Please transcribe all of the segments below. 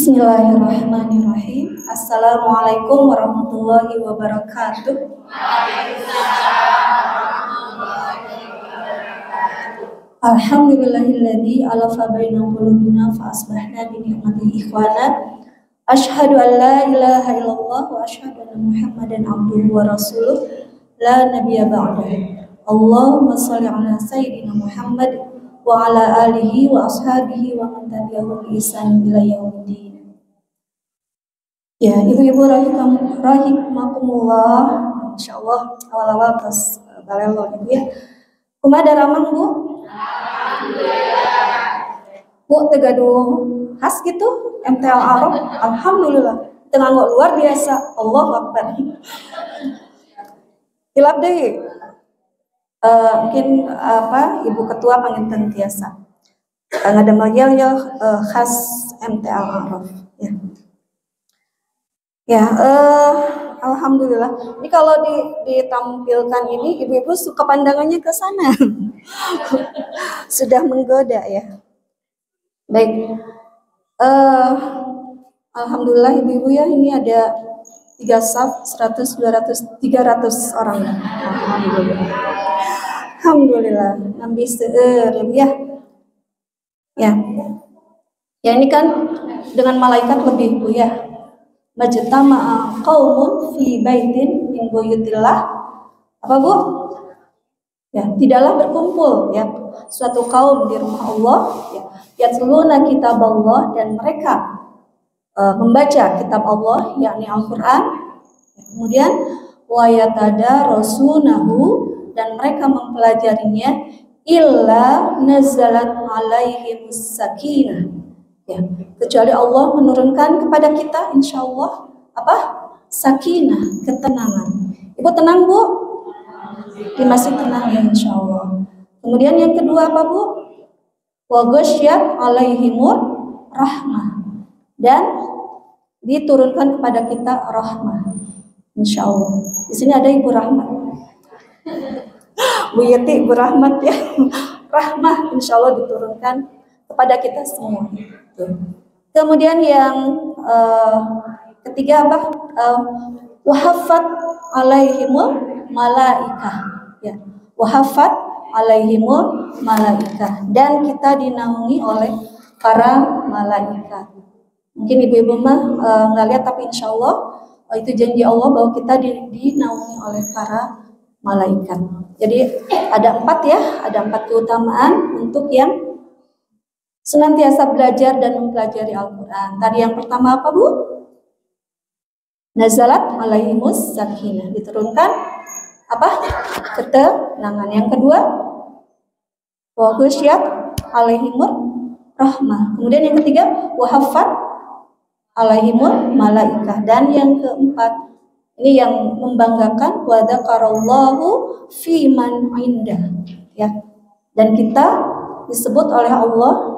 Bismillahirrahmanirrahim. Assalamualaikum warahmatullahi wabarakatuh. Alhamdulillahilladzi alafa baina qulubina fa asbahna bi ni'matihi ikhwana. Asyhadu an la ilaha illallah wa asyhadu anna Muhammadan abduhu wa rasuluh la nabiyya ba'dahu. Allahumma shalli ala sayyidina Muhammad wa ala alihi wa ashabihi wa man tabi'ahum bi ihsan ila yaumiddin. Ya, ibu-ibu rahimakumullah, insyaallah awal-awal pas balelo ibu ya. Kumaha daramang Bu? Alhamdulillah. Bu tegaduh khas gitu MTL Arab, alhamdulillah. Tengah luar biasa, Allahu Akbar. Hilap deh. Mungkin Ibu Ketua panginten tiasa. Ngadamel yel khas MTL Arab ya. Ya, alhamdulillah. Ini kalau ditampilkan ini, ibu-ibu suka pandangannya ke sana. Sudah menggoda ya. Baik. Alhamdulillah ibu-ibu ya, ini ada 3 saf, 100, 200, 300 orang. Alhamdulillah. Alhamdulillah. Nambi seueur ya. Ya. Ya ini kan dengan malaikat lebih Bu ya. Majtama'a qaumun fi baitin min buyutillah. Apa Bu? Ya, tidaklah berkumpul ya suatu kaum di rumah Allah ya. Yatluna kitaballah, dan mereka membaca kitab Allah yakni Al-Qur'an. Kemudian wa yatadarasunahu, dan mereka mempelajarinya, illa nazalat alaihimus sakinah. Ya, kecuali Allah menurunkan kepada kita insyaallah apa? Sakinah, ketenangan. Ibu tenang Bu? Masih tenang ya insyaallah. Kemudian yang kedua apa Bu? Wa ghasyiyat alaihimur rahmah, dan diturunkan kepada kita rahmah insyaallah. Di sini ada Ibu Rahmat. Bu Yeti Ibu Rahmat ya. Rahmah insyaallah diturunkan kepada kita semua. Kemudian yang ketiga apa? Wahafat alaihimul malaikah ya. Wahafat alaihimul malaikah, dan kita dinaungi oleh para malaikat. Mungkin ibu-ibu mah nggak lihat, tapi insyaallah itu janji Allah bahwa kita dinaungi oleh para malaikat. Jadi ada 4 ya, ada 4 keutamaan untuk yang senantiasa belajar dan mempelajari Al-Quran. Tadi yang pertama apa Bu? Nazalat alaihimus sakinah, diturunkan apa? Ketenangan. Yang kedua, wa ghasyiyat alaihimur rahmah. Kemudian yang ketiga, wa hafat alaihimul malaikah. Dan yang keempat, ini yang membanggakan, wa dzakarallahu fi man indah ya. Dan kita disebut oleh Allah,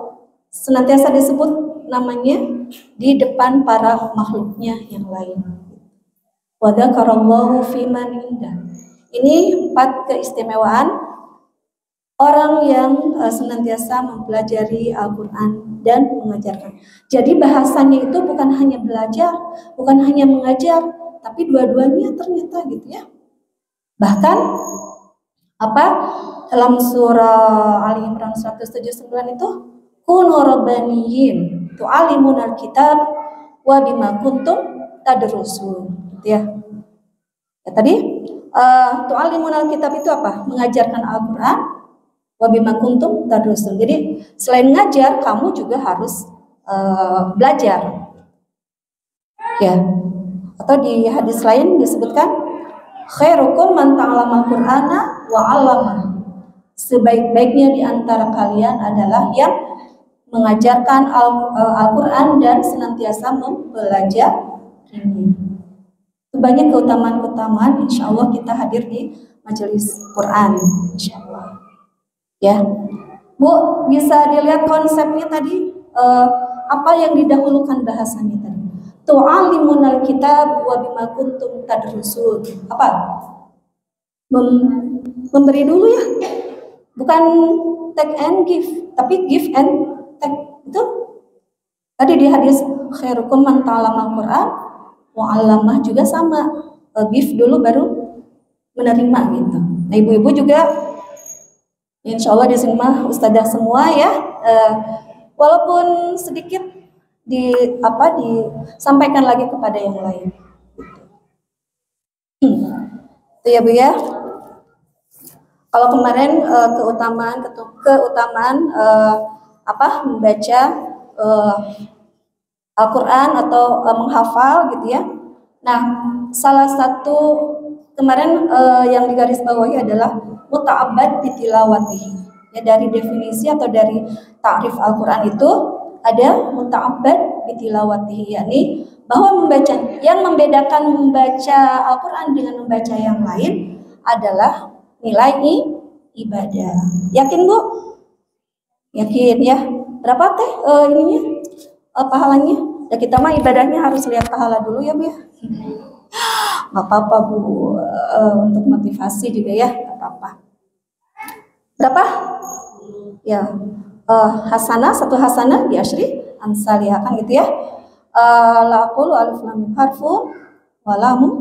senantiasa disebut namanya di depan para makhluknya yang lain. Wa dzakarallahu fi man indah. Ini 4 keistimewaan orang yang senantiasa mempelajari Al-Quran dan mengajarkan. Jadi bahasanya itu bukan hanya belajar, bukan hanya mengajar, tapi dua-duanya ternyata gitu ya. Bahkan apa? Dalam surah Ali Imran 179 itu, kunu rabbaniyin tu'allimunal kitab wa bima kuntum tadrusun gitu ya. Ya tadi tu'allimunal kitab itu apa? Mengajarkan Al-Qur'an, wa bima kuntum tadrusun. Jadi selain ngajar, kamu juga harus belajar. Ya. Atau di hadis lain disebutkan, khairukum man ta'allama al-Qur'ana wa 'allama. Sebaik-baiknya di antara kalian adalah yang mengajarkan Al-Quran dan senantiasa mempelajarinya. Banyak keutamaan-keutamaan, insya Allah kita hadir di majelis Quran, insya Allah. Ya, Bu, bisa dilihat konsepnya tadi, apa yang didahulukan bahasanya tadi. Tu'allimunal kitab wa bima kuntum tadrusun. Apa? Memberi dulu ya, bukan take and give, tapi give and take. Itu tadi di hadis khairukum man ta'allama Al-Qur'an wa 'allamah, juga sama. Give dulu baru menerima gitu. Nah, ibu-ibu juga insya Allah di sini mah ustadzah semua ya. Walaupun sedikit disampaikan lagi kepada yang lain. Itu ya Bu ya. Kalau kemarin keutamaan membaca Al-Quran atau menghafal gitu ya. Nah, salah satu kemarin yang digarisbawahi adalah muta'abbad bitilawatihi. Ya, dari definisi atau dari ta'rif Al-Quran itu ada muta'abbad bitilawatihi, yakni bahwa yang membedakan membaca Al-Quran dengan membaca yang lain adalah nilai ibadah. Yakin Bu? Yakin ya. Berapa teh pahalanya? Ya kita mah ibadahnya harus lihat pahala dulu ya Bu ya. Nggak apa-apa Bu, untuk motivasi juga ya, nggak apa-apa. Berapa? Ya, satu hasanah di asyri amsalihah, kan gitu ya. La aqulu alif lam mim harfun wa lamun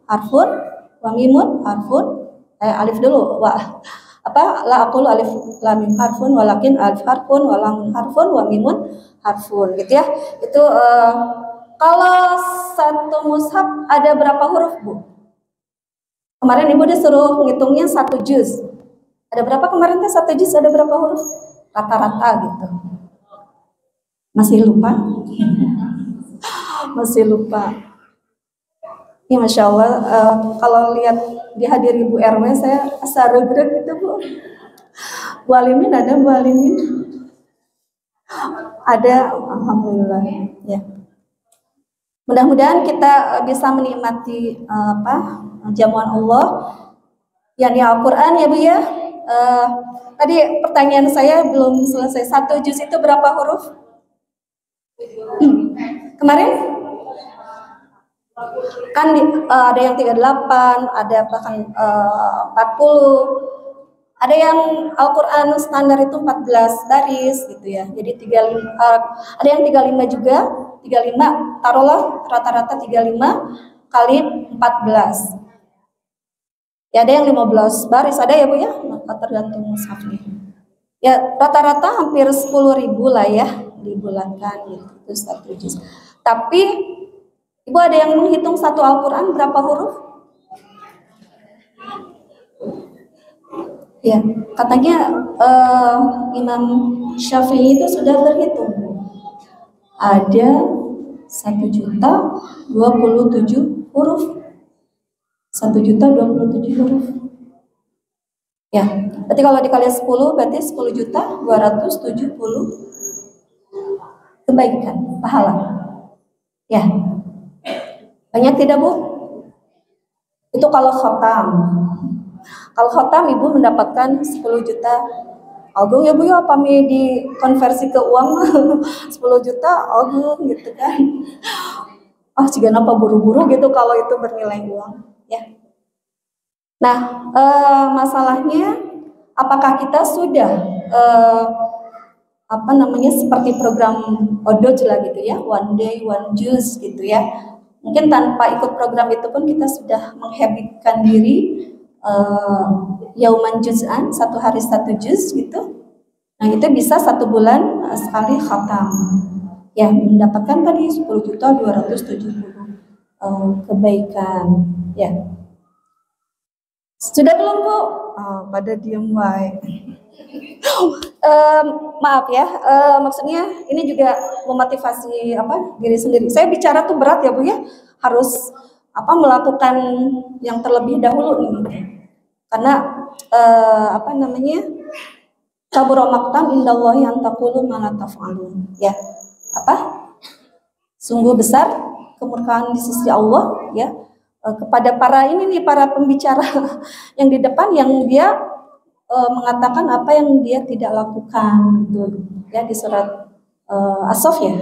harfun wa mimun harfun. Alif dulu, la aqulu alif lam mim harfun walakin alif harfun wa lamun harfun wa mimun harfun, gitu ya. Itu kalau satu mushaf ada berapa huruf Bu? Kemarin Ibu disuruh ngitungnya 1 juz. Ada berapa kemarin teh 1 juz ada berapa huruf? Rata-rata gitu. Masih lupa? Masih lupa. Ya Masya Allah, kalau lihat dihadiri Bu RW saya asa regret gitu Bu. Bu Alimin ada Bu Alimin? Ada, alhamdulillah ya. Mudah-mudahan kita bisa menikmati jamuan Allah yakni Al-Quran ya Bu ya. Tadi pertanyaan saya belum selesai. 1 juz itu berapa huruf? Kemarin kan ada yang 38, ada bahkan 40. Ada yang Al-Quran standar itu 14 baris gitu ya. Jadi 35, ada yang 35 juga, 35 taruhlah rata-rata 35 kali 14. Ya ada yang 15 baris, ada ya Bu ya, tergantung mushafnya. Ya rata-rata hampir 10.000 lah ya dibulankan gitu, itu 1 juz. Tapi Ibu ada yang menghitung satu Al-Quran berapa huruf? Ya, katanya Imam Syafi'i itu sudah berhitung. Ada 1.027 huruf. 1.027 huruf. Ya, berarti kalau dikali 10 berarti 10.270 kebaikan, pahala. Ya. Banyak tidak Bu? Itu kalau khotam. Kalau khotam Ibu mendapatkan 10 juta. Agung ya Bu ya, apa dikonversi ke uang 10 juta agung gitu kan. Jika napa buru-buru gitu kalau itu bernilai uang ya. Nah, masalahnya apakah kita sudah seperti program Odoj lah gitu ya, one day one juice gitu ya. Mungkin tanpa ikut program itu pun kita sudah menghabitkan diri yauman juz'an, 1 hari 1 juz gitu. Nah itu bisa 1 bulan sekali khatam. Ya mendapatkan tadi 10.270 kebaikan. Ya. Sudah belum Bu? Pada diem wae. Maaf ya, maksudnya ini juga memotivasi diri sendiri. Saya bicara tuh berat ya Bu ya, harus melakukan yang terlebih dahulu ini. Karena kabura maqtan indallahi an taqulu ma la taf'alun. Ya. Sungguh besar kemurkaan di sisi Allah ya kepada para pembicara yang di depan yang dia mengatakan apa yang dia tidak lakukan gitu ya, di surat As-Saff ya.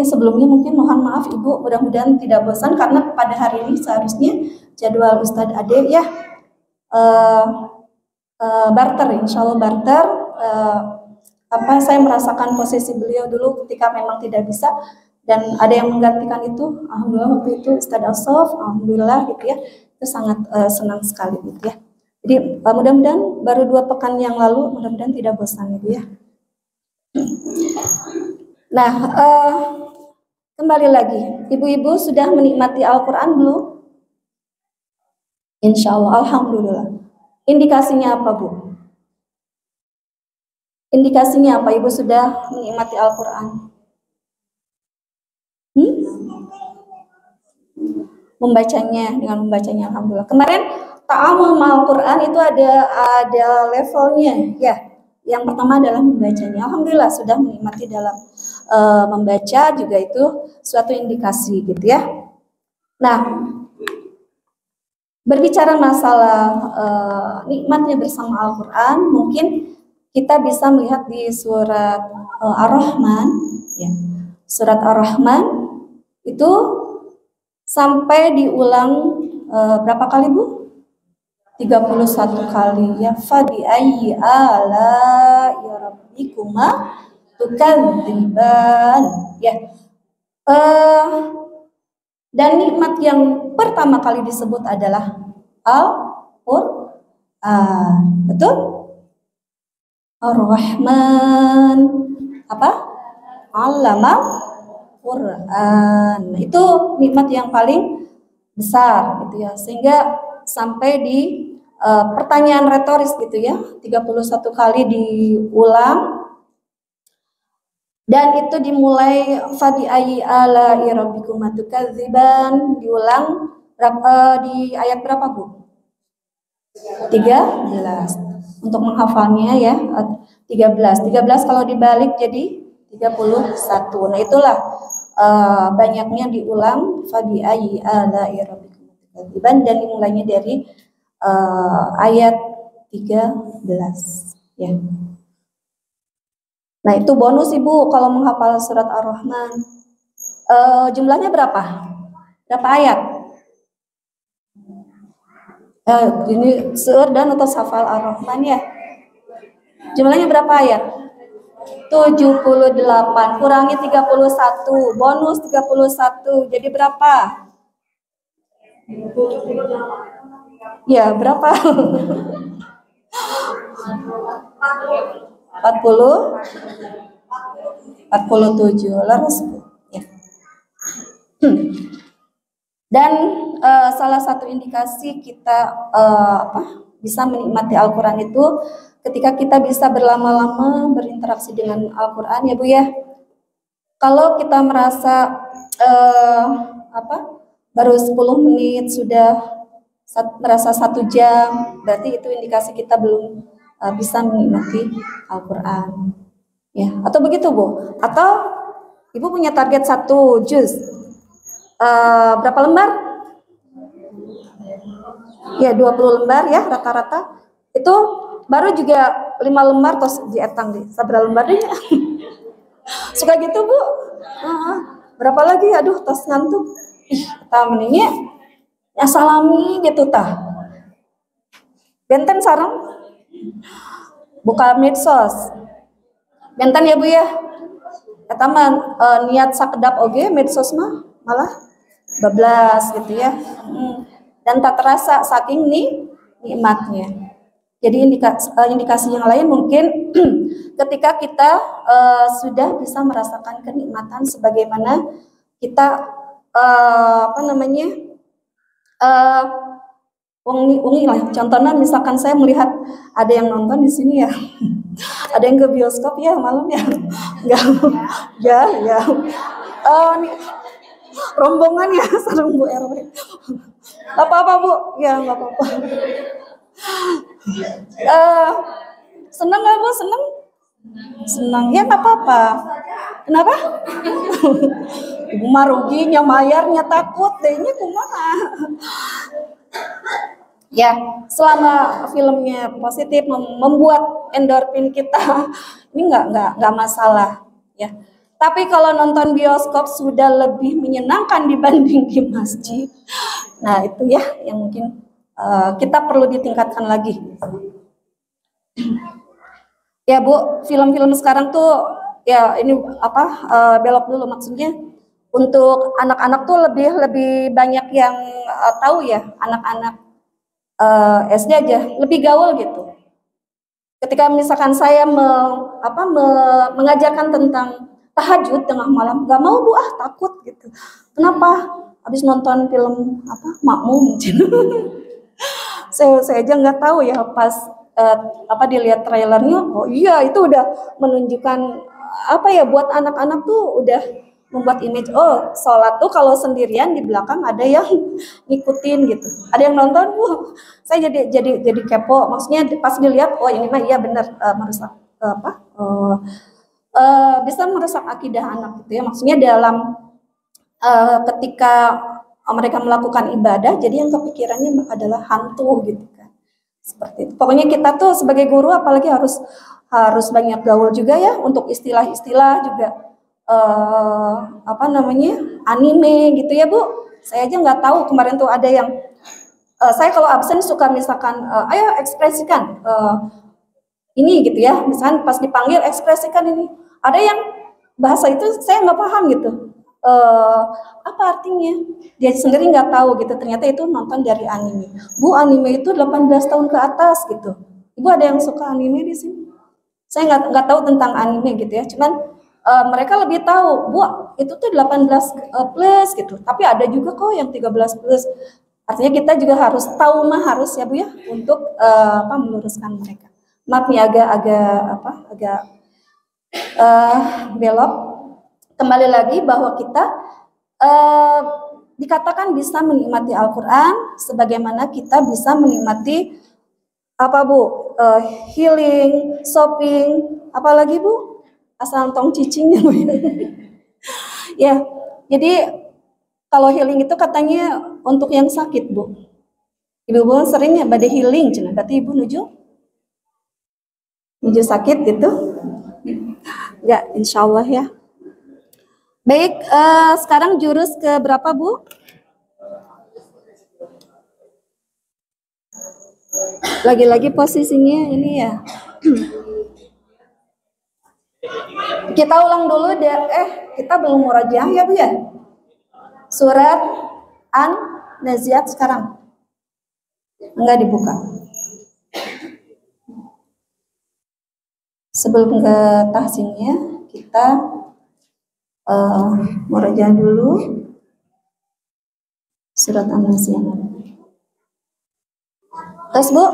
Sebelumnya mungkin mohon maaf Ibu, mudah-mudahan tidak bosan karena pada hari ini seharusnya jadwal Ustadz Ade ya barter, insya Allah barter saya merasakan posisi beliau dulu ketika memang tidak bisa dan ada yang menggantikan itu. Alhamdulillah waktu itu Ustadz Asaf, alhamdulillah gitu ya. Itu sangat senang sekali gitu ya. Jadi mudah-mudahan baru 2 pekan yang lalu, mudah-mudahan tidak bosan gitu ya. Nah, kembali lagi, ibu-ibu sudah menikmati Al-Quran belum? Insya Allah, alhamdulillah. Indikasinya apa, Bu? Indikasinya apa? Ibu sudah menikmati Al-Quran? Dengan membacanya, alhamdulillah. Kemarin ta'amul ma'al Quran itu ada levelnya, ya. Yang pertama adalah membacanya. Alhamdulillah sudah menikmati dalam membaca juga itu suatu indikasi gitu ya. Nah, berbicara masalah nikmatnya bersama Al-Quran, mungkin kita bisa melihat di surat Ar-Rahman, ya. Surat Ar-Rahman itu sampai diulang berapa kali, Bu? 31 kali ya. Fa bi ayyi ala'i rabbikuma tukadziban, ya. Dan nikmat yang pertama kali disebut adalah Al-Qur'an. Betul? Ar-Rahman apa? Allama Quran. Itu nikmat yang paling besar gitu ya. Sehingga sampai di pertanyaan retoris gitu ya, 31 kali diulang. Dan itu dimulai fadi ayyi ala'i rabbikuma tukadziban, diulang di ayat berapa, Bu? 13. Untuk menghafalnya ya, 13 kalau dibalik jadi 31. Nah, itulah banyaknya diulang fadi ayyi ala'i rabbikuma tukadziban dan dimulainya dari ayat 13 ya. Nah, itu bonus Ibu kalau menghafal surat Ar-Rahman. Jumlahnya berapa? Berapa ayat? Ini sur dan atau hafal Ar-Rahman ya. Jumlahnya berapa ayat? 78 kurangi 31, bonus 31. Jadi berapa? Ya, berapa? 47 laras ya. Dan salah satu indikasi kita bisa menikmati Al-Quran itu ketika kita bisa berlama-lama berinteraksi dengan Al-Quran ya Bu ya. Kalau kita merasa baru 10 menit sudah merasa 1 jam, berarti itu indikasi kita belum bisa menikmati Al-Quran ya. Atau begitu Bu? Atau Ibu punya target 1 juz, berapa lembar? Ya 20 lembar ya rata-rata. Itu baru juga 5 lembar terus dietang deh. Seberapa lembar deh? Suka gitu Bu? Berapa lagi? Aduh tos ngantuk. Kita meningnya ya salami gitu tah. Benten sarang buka medsos. Benten ya Bu ya. Eta mah niat sakedap oge medsos mah malah bablas gitu ya. Dan tak terasa saking nikmatnya. Jadi indikasi yang lain mungkin ketika kita sudah bisa merasakan kenikmatan sebagaimana kita ungi lah. Contohnya misalkan saya melihat ada yang nonton di sini ya, ada yang ke bioskop ya malam ya, ya. Nih, rombongan ya sarung Bu RW. Apa-apa Bu? Ya nggak apa-apa. Senang nggak Bu? Senang ya nggak apa-apa. Kenapa? Ibu mah ruginya mayarnya takut dehnya kumaha. Ya, selama filmnya positif membuat endorfin kita ini nggak masalah ya. Tapi kalau nonton bioskop sudah lebih menyenangkan dibanding di masjid. Nah, itu ya yang mungkin kita perlu ditingkatkan lagi. Ya Bu, film-film sekarang tuh ya ini apa belok dulu maksudnya untuk anak-anak tuh lebih lebih banyak yang tahu ya anak-anak SD aja lebih gaul gitu. Ketika misalkan saya mengajarkan tentang tahajud tengah malam, gak mau Bu takut gitu. Kenapa? Habis nonton film apa Makmum. saya aja nggak tahu ya pas dilihat trailernya, oh iya itu udah menunjukkan apa ya buat anak-anak tuh udah membuat image oh sholat tuh kalau sendirian di belakang ada yang ngikutin gitu, ada yang nonton, saya jadi kepo, maksudnya pas dilihat oh ini mah iya benar merusak bisa merusak akidah anak gitu ya, maksudnya dalam ketika mereka melakukan ibadah jadi yang kepikirannya adalah hantu gitu kan, seperti itu. Pokoknya kita tuh sebagai guru apalagi harus banyak gaul juga ya untuk istilah-istilah juga anime gitu ya Bu. Saya aja nggak tahu kemarin tuh ada yang saya kalau absen suka misalkan ayo ekspresikan ini gitu ya, misalkan pas dipanggil ekspresikan ini, ada yang bahasa itu saya nggak paham gitu, apa artinya, dia sendiri nggak tahu gitu, ternyata itu nonton dari anime. Bu, anime itu 18 tahun ke atas gitu. Ibu ada yang suka anime di sini? Saya nggak tahu tentang anime gitu ya, cuman mereka lebih tahu, Bu, itu tuh 18 plus gitu, tapi ada juga kok yang 13 plus. Artinya kita juga harus tahu harus ya Bu ya, untuk meluruskan mereka. Maaf nih agak belok. Kembali lagi bahwa kita dikatakan bisa menikmati Al-Quran sebagaimana kita bisa menikmati apa Bu, healing, shopping, apalagi Bu, asal tong cicingnya Bu. Ya, jadi kalau healing itu katanya untuk yang sakit Bu. Ibu seringnya badai healing, berarti Ibu menuju sakit gitu? Enggak, insya Allah ya. Baik, sekarang jurus ke berapa Bu? Lagi-lagi posisinya ini ya. Kita ulang dulu deh. Kita belum murojaah ya Bu ya? Surat An-Naziat sekarang. Enggak dibuka. Sebelum ke tahsinnya, kita murojaah dulu surat An-Naziat. Tes Bu.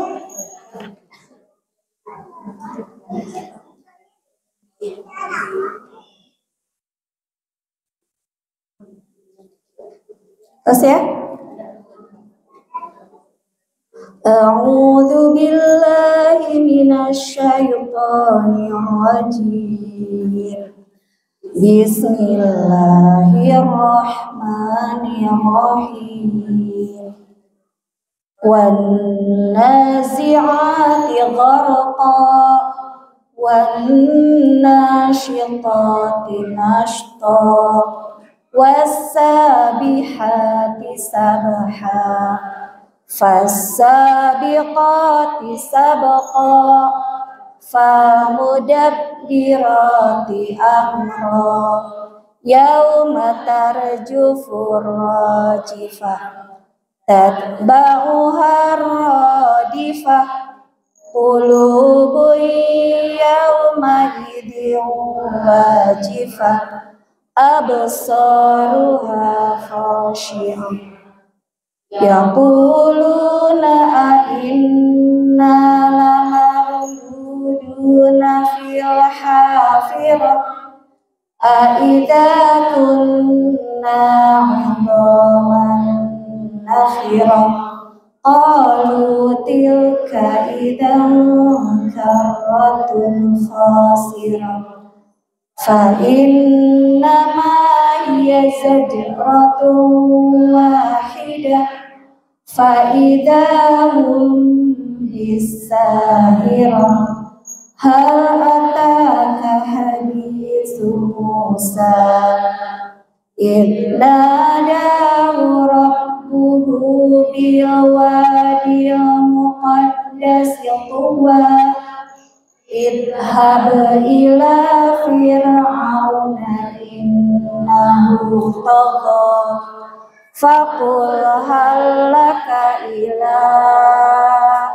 Tes ya. A'udzu billahi minasy syaithanir rajim. Bismillahirrahmanirrahim. Wan nazi'ati gharqa wan nasyitati nashta was-sabihati sabha fas-sabiqati sabqa famudabbirati amra yauma tarjufur rajifah tatba'uha radifah qulubun yauma idin wajifah absaruha khashi'ah yaquluna a'inna lamarduduna fil hafirah a'idza kunna 'idhaman nakhirah qalu tilka idzan karratun khasirah fa innama hiya zajratun wahidah fa idahum bisahirah hal ataka hadithu Musa idnadahu rabbuhu bil wadil muqaddas tuwa idhab ila fir'auna innahu tagha faqul hal laka ila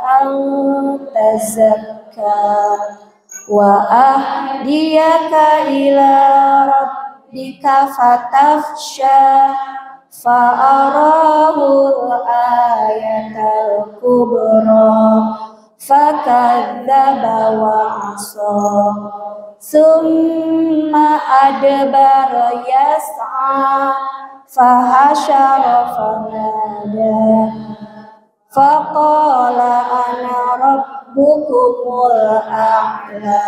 an tazakka wa ahdiyaka ila rabbika fatakhsha fa'arahul ayatal kubra fakadzdzaba wa asa summa adbara yas'a fahasyara fanada faqala ana rabbukumul a'la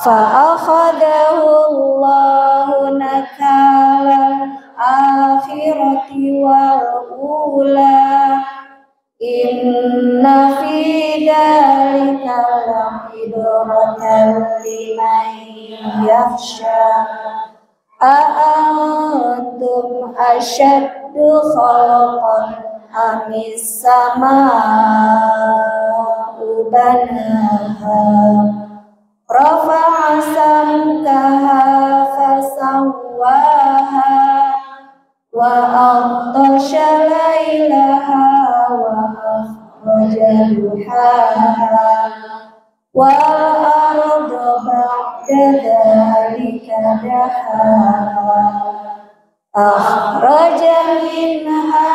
fa'akhadahu Allahu nakala akhirati wal ula inna fi dzalika la'ibratan liman yakhsha a'antum asyaddu khalqan amis sama'u banaha rafa'a samkaha fasawwaha wa aghtasha lailaha wa akhraja duhaha wal arda ba'da dzalika dahaha akhraja minha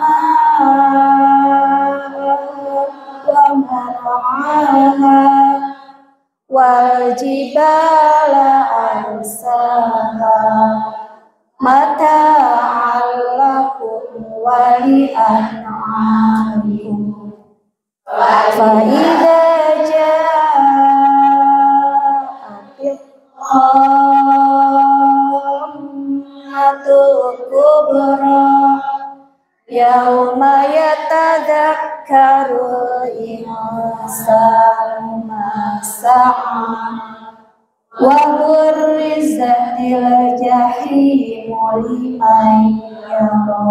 ma'aha wa mar'aha wal jibala arsaha mata'an lakum wa li an'amikum fa idza ja'atil qammatul kubra yauma yatadzakkaru insanu ma sa'a wa burrizatil jahimu liman yara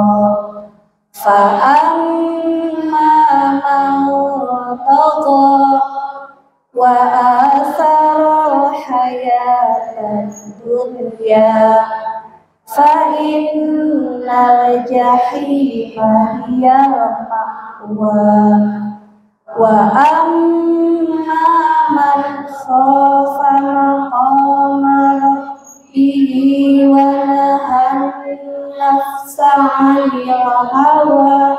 fa amma man tagha wa athara hayatad dunya fa innal jahima hiyal ma'wa wa amma man khafa maqama rabbihi wa nahan nafsa 'anil hawa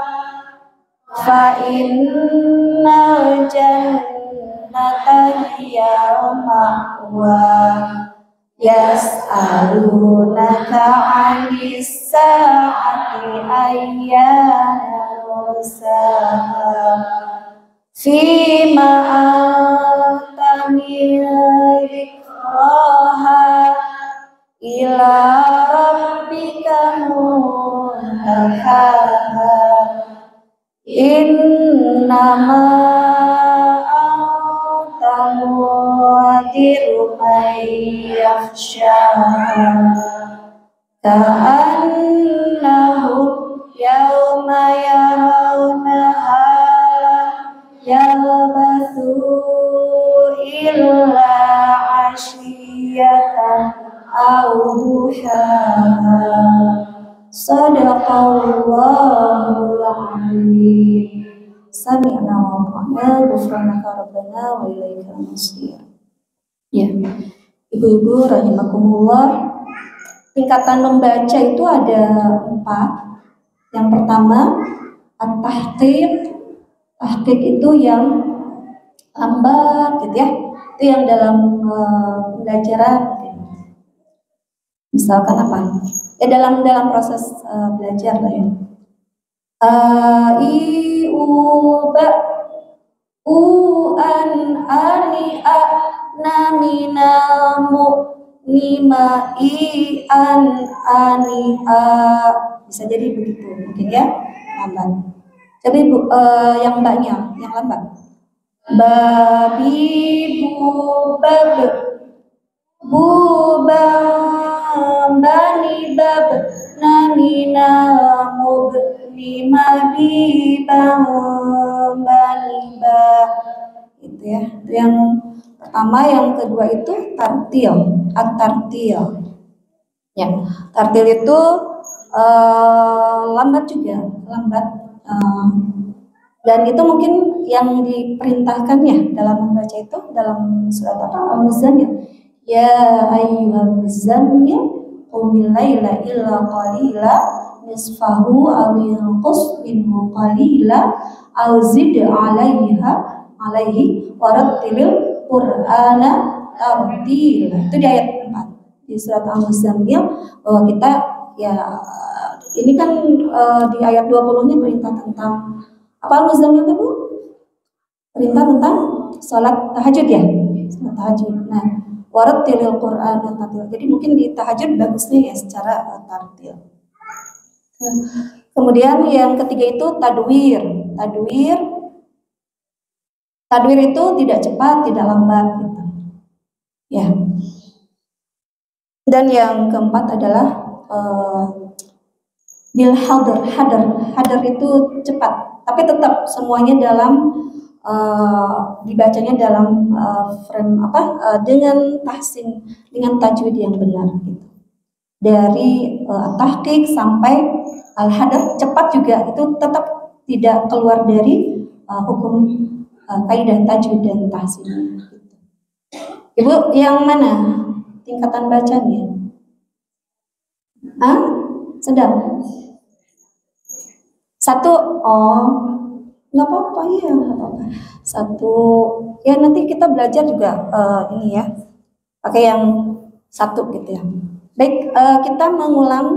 fa innal jannata hiyal ma'wa yas'alunaka 'anis sa'ati ayyana mursaha fima anta min dzikraha ila rabbika muntahaha innama anta mundziru man yakhshaha ka'annahum yawma yarawnaha yalbathu illa 'ashiyatan aw duhaha sadaqallahul azim sami'na wa ata'na ghufranaka rabbana wa ilaikal masir. Ya, ibu-ibu rahimakumullah, tingkatan membaca itu ada 4. Yang pertama at-tahqiq. Tahqiq itu yang lambat gitu ya. Itu yang dalam pembelajaran misalkan apa? Ya dalam proses belajar lah ya. I u ba u an ani a na mina mu nima i an ani a, bisa jadi begitu mungkin ya, lambat. Tapi yang mbaknya yang lambat. Babi bu bab bu bang bani bab namina mub lima bi bang bani ba, itu ya, itu yang Sama yang kedua itu tartil, at-tartil. Ya, tartil itu lambat juga, lambat. Dan itu mungkin yang diperintahkan ya dalam membaca itu dalam surat Al-Muzammil. Ya ayyuhal muzammil qumil laila illa qalila nisfahu aw inqus minhu qalila aw zid 'alaihi warattilil qur'ana tartila. Itu di ayat 4 di surat Al-Muzammil, bahwa kita ya ini kan di ayat 20-nya perintah tentang apa Al-Muzammil itu, Bu? Perintah tentang sholat tahajud ya? Sholat tahajud. Nah, warattilil Qur'an tartil. Jadi mungkin di tahajud bagusnya ya secara tartil. Kemudian yang ketiga itu tadwir. Tadwir itu tidak cepat, tidak lambat gitu. Ya. Dan yang keempat adalah bil hadar itu cepat, tapi tetap semuanya dalam dibacanya dalam frame dengan tahsin, dengan tajwid yang benar gitu. Dari tahqiq sampai al-hadar cepat juga, itu tetap tidak keluar dari hukum kaidah tajwid dan tahsin gitu. Ibu yang mana tingkatan bacanya? Sedang. Satu, nggak apa-apa ya, nggak apa-apa. Satu, ya nanti kita belajar juga ini ya, pakai yang satu gitu ya. Baik, kita mengulang.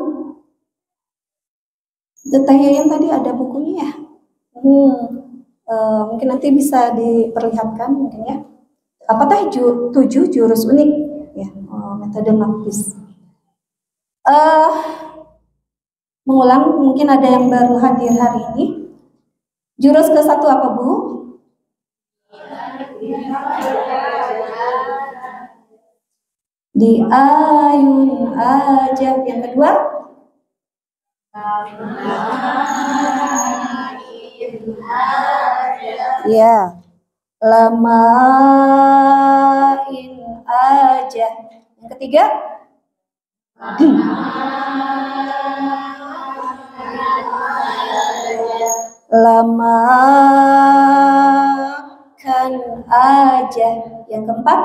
Yang tadi ada bukunya ya. Mungkin nanti bisa diperlihatkan mungkin ya. Apakah 7 jurus unik ya, metode Maqdis. Mengulang, mungkin ada yang baru hadir hari ini. Jurus ke-1 apa, Bu? Di ayun aja. Yang kedua? Ya, lamain aja. Yang ketiga? Lamakan aja. Yang keempat?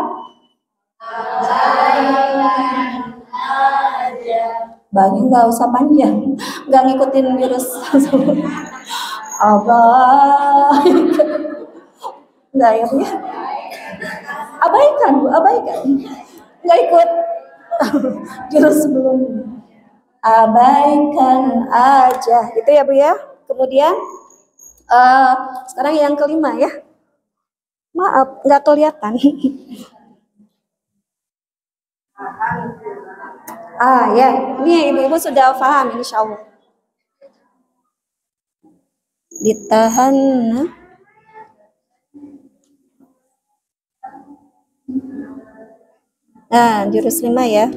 Banyak, nggak usah panjang, nggak ngikutin virus. Nggak ya, Bu? Abaikan, Bu, abaikan. Nggak ikut jurus sebelumnya. Abaikan aja, gitu ya, Bu ya. Kemudian sekarang yang kelima ya. Maaf, nggak kelihatan. Ya, ini ibu-ibu sudah paham insya Allah. Ditahan. Nah, jurus 5 ya.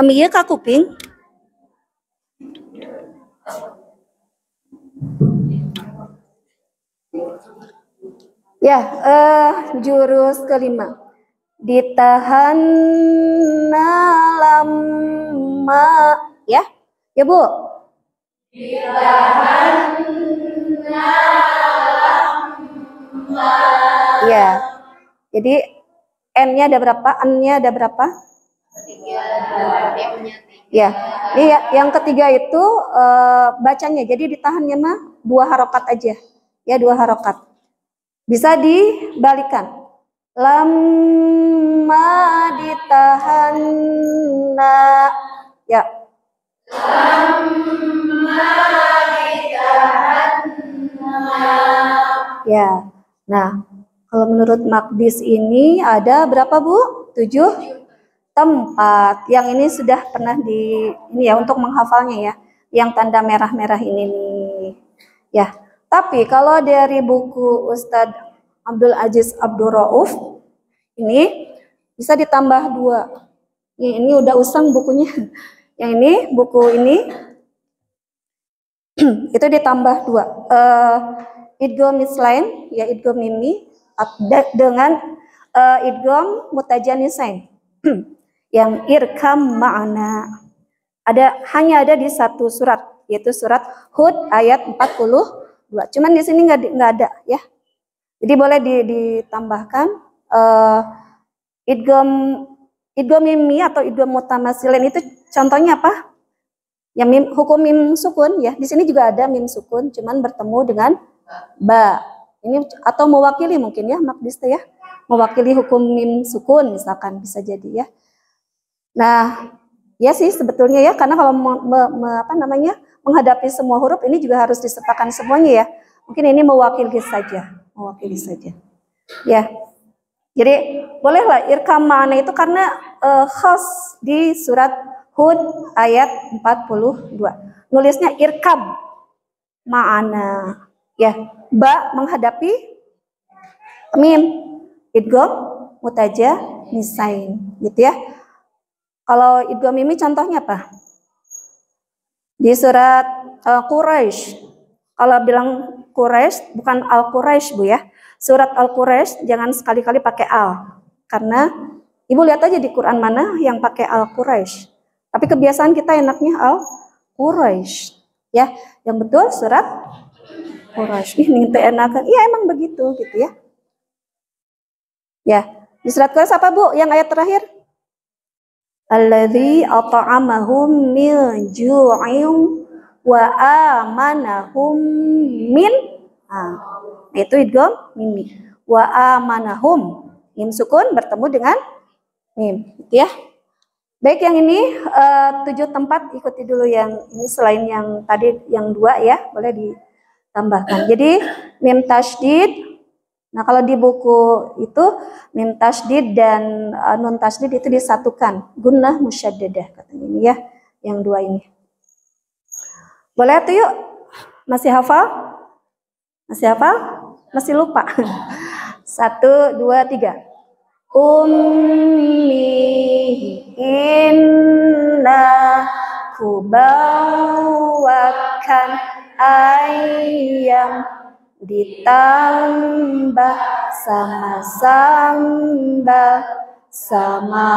Iya Kak Kuping. Ya, jurus kelima. Ditahan lama ya. Ya, Bu. Ditahan lama. Ya. Jadi N-nya ada berapa? N-nya ada berapa? 3. Ya. Ini yang ketiga itu bacanya. Jadi ditahannya mah 2 harokat aja. Ya, 2 harokat. Bisa dibalikan. Lama ditahan ya. Lama ditahan ya. Nah, kalau menurut Maqdis ini ada berapa, Bu? 7 tempat. Yang ini sudah pernah ini ya untuk menghafalnya ya. Yang tanda merah-merah ini nih. Ya. Tapi kalau dari buku Ustadz Abdul Aziz Abdul Rauf ini bisa ditambah 2. Ini udah usang bukunya. Yang ini buku ini Itu ditambah 2. Idgham mislain, ya idgham mimi dengan idgham mutajanisain. Yang irkam ma'ana hanya ada di satu surat, yaitu surat Hud ayat 42. Cuman di sini nggak ada ya. Jadi boleh ditambahkan idgham mimi atau idgham mutamasilin. Itu contohnya apa? Yang hukum mim sukun ya. Di sini juga ada mim sukun, cuman bertemu dengan ba. Ini atau mewakili mungkin ya, Makdista ya. Mewakili hukum mim sukun misalkan bisa jadi ya. Nah, ya sih sebetulnya ya, karena kalau menghadapi semua huruf ini juga harus disertakan semuanya ya. Mungkin ini mewakili saja. Ya. Jadi bolehlah irkam ma'ana itu karena khas di surat Hud ayat 42. Nulisnya irkab ma'ana. Ya, ba menghadapi mim. Idgham mutajanisain gitu ya. Kalau idgham mimi contohnya apa? Di surat Quraisy. Kalau bilang Quraisy bukan Al-Quraisy Bu ya. Surat Al-Quraisy jangan sekali-kali pakai al. Karena Ibu lihat aja di Quran mana yang pakai Al-Quraisy. Tapi kebiasaan kita enaknya Al-Quraisy. Ya, yang betul surat Quraisy. Ini enakan. Iya emang begitu gitu ya. Ya, di surat Quraisy apa Bu yang ayat terakhir? Alladzi at'amahum min ju'in wa amanahum min itu idgham mimi. Wa amanahum mim sukun bertemu dengan mim gitu ya. Baik, yang ini 7 tempat, ikuti dulu yang ini selain yang tadi yang 2 ya, boleh ditambahkan. Jadi mim tasydid. Nah, kalau di buku itu mim tasydid dan nun tasydid itu disatukan, gunnah musyaddadah katanya ini ya, yang 2 ini. Boleh tuh yuk. Masih hafal? Masih hafal? Masih lupa? 1, 2, 3. Inna kubawakan ayam ditambah sama sambal sama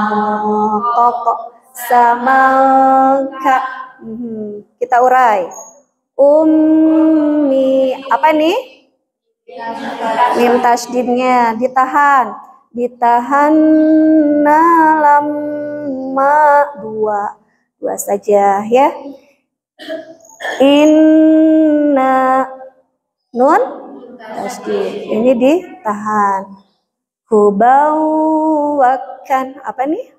kokok sama kak. Kita urai. Apa nih? Mim tasydidnya ditahan lama 2 saja ya. Inna nun tasydid ini ditahan. Kubawakan apa nih?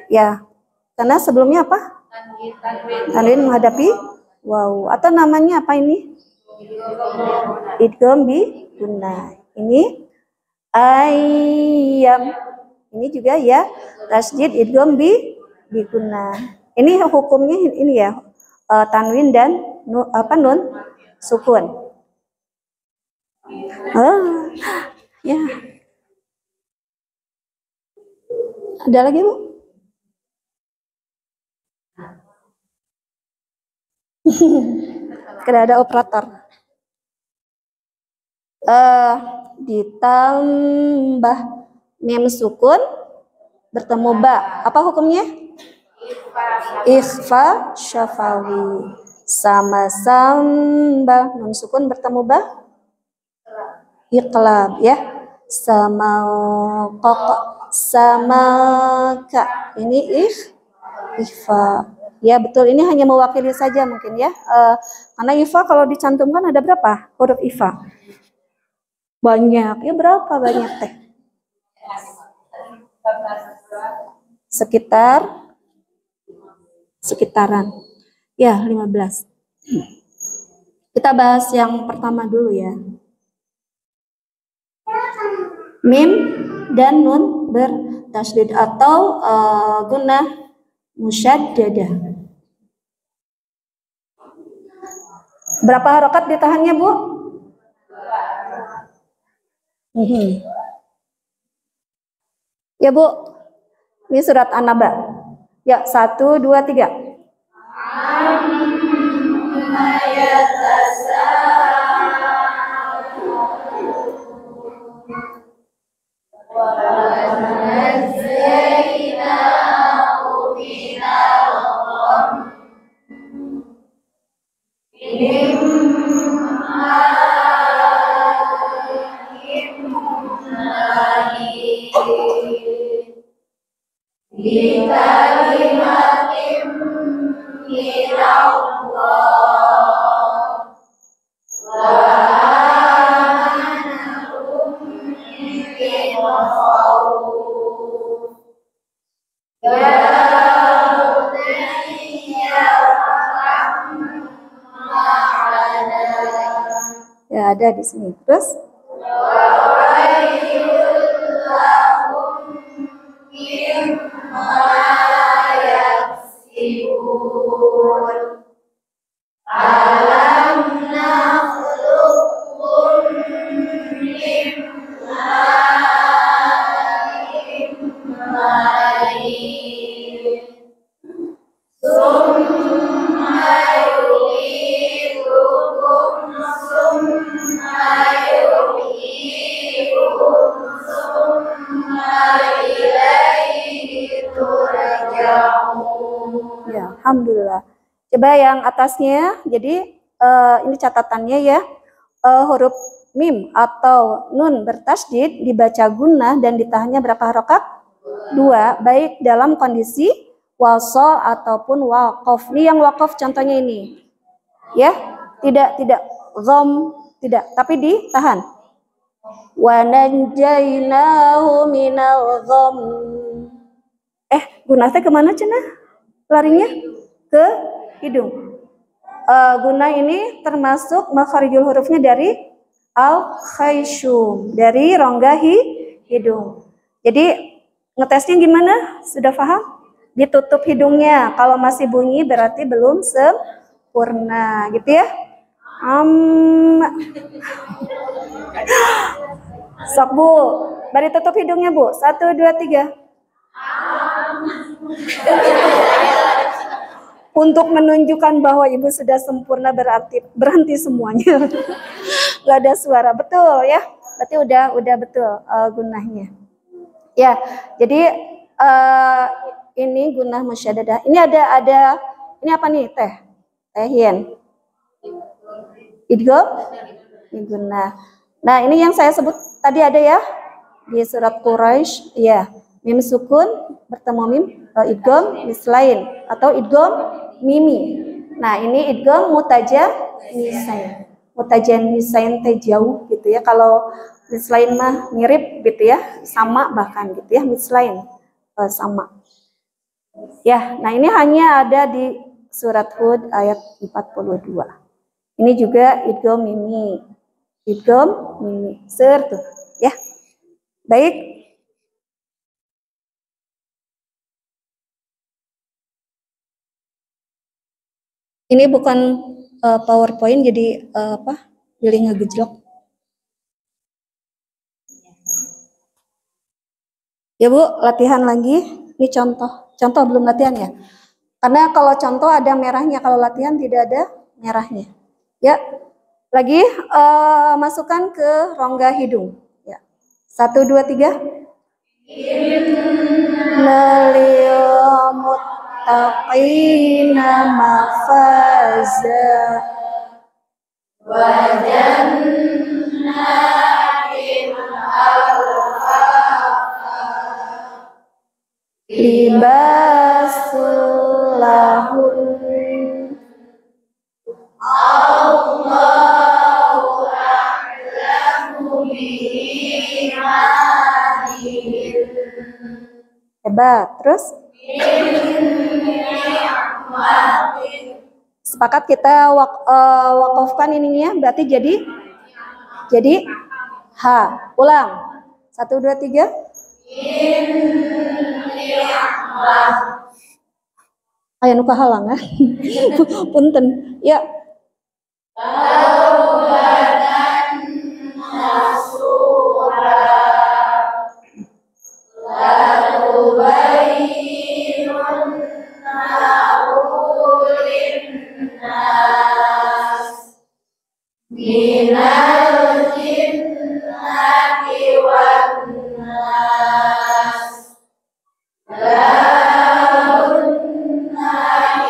Ya, karena sebelumnya apa? Tanwin menghadapi wow, atau namanya apa ini? Idgham bi gunnah. Ini ayam. Ini juga ya tasydid idgham bi gunnah. Ini hukumnya ini ya, tanwin dan nun sukun. Ya. Ada lagi Bu? Tidak ada operator. Ditambah mim sukun bertemu ba. Apa hukumnya? Ikhfa syafawi. Sama sambal nun sukun bertemu ba. Iqlab ya. Sama kokok sama ka. Ini ikhfa. Ya betul, ini hanya mewakili saja mungkin ya. Karena ifa kalau dicantumkan ada berapa huruf ifa? Banyak. Ya berapa banyak teh? Sekitaran. Ya 15. Kita bahas yang pertama dulu ya. Mim dan nun bertasydid atau gunnah musyaddadah. Berapa harokat ditahannya Bu? Ya Bu, ini surat An-Naba. Ya 1, 2, 3. Ya, ada di sini. Terus ya, alhamdulillah. Coba yang atasnya. Jadi ini catatannya ya. Huruf mim atau nun bertasydid dibaca gunnah dan ditahannya berapa harokat? 2, baik dalam kondisi wasol ataupun waqaf. Ini yang waqaf contohnya ini. Ya, tidak dhom, tidak, tapi ditahan. Wa nanjainahu minal dhom. Gunnah kemana cenah? Larinya ke hidung. Gunnah ini termasuk makharijul hurufnya dari al-khayshum, dari rongga hidung. Jadi ngetesnya gimana? Sudah paham? Ditutup hidungnya. Kalau masih bunyi berarti belum sempurna, gitu ya. Sok Bu, bari tutup hidungnya Bu. 1, 2, 3. Untuk menunjukkan bahwa ibu sudah sempurna berhenti semuanya. Gak ada suara, betul ya. Berarti udah betul gunnahnya. Ya, jadi ini gunnah musyaddadah. Ini ada ini apa nih? Tehin. Idgham? Ini gunnah. Nah, ini yang saya sebut tadi ada ya di surat Quraisy, ya. Mim sukun bertemu mim idgham mislain atau idgham mimi. Nah, ini idgham mutajanisain. Mutajanisain teh jauh gitu ya. Kalau mislain mah mirip gitu ya, sama bahkan gitu ya, mislain sama. Ya, nah ini hanya ada di surat Hud ayat 42. Ini juga idgham mimi. Idgham mimi. Tuh, ya. Baik. Ini bukan PowerPoint, jadi pilih ngegejlok. Ya Bu, latihan lagi. Ini contoh belum latihan ya. Karena kalau contoh ada merahnya, kalau latihan tidak ada merahnya. Ya, lagi masukkan ke rongga hidung. Ya, 1, 2, 3. Innalil muttaqina mafaza wa jannatin libasul lahun Allahu a'lamu bi'imanihim. Hebat. Terus sepakat kita wakafkan ininya, berarti jadi ha. Ulang. 1, 2, 3. Aya nu kahalang ya. Punten. Ya. minal jinnati wan nas lahunna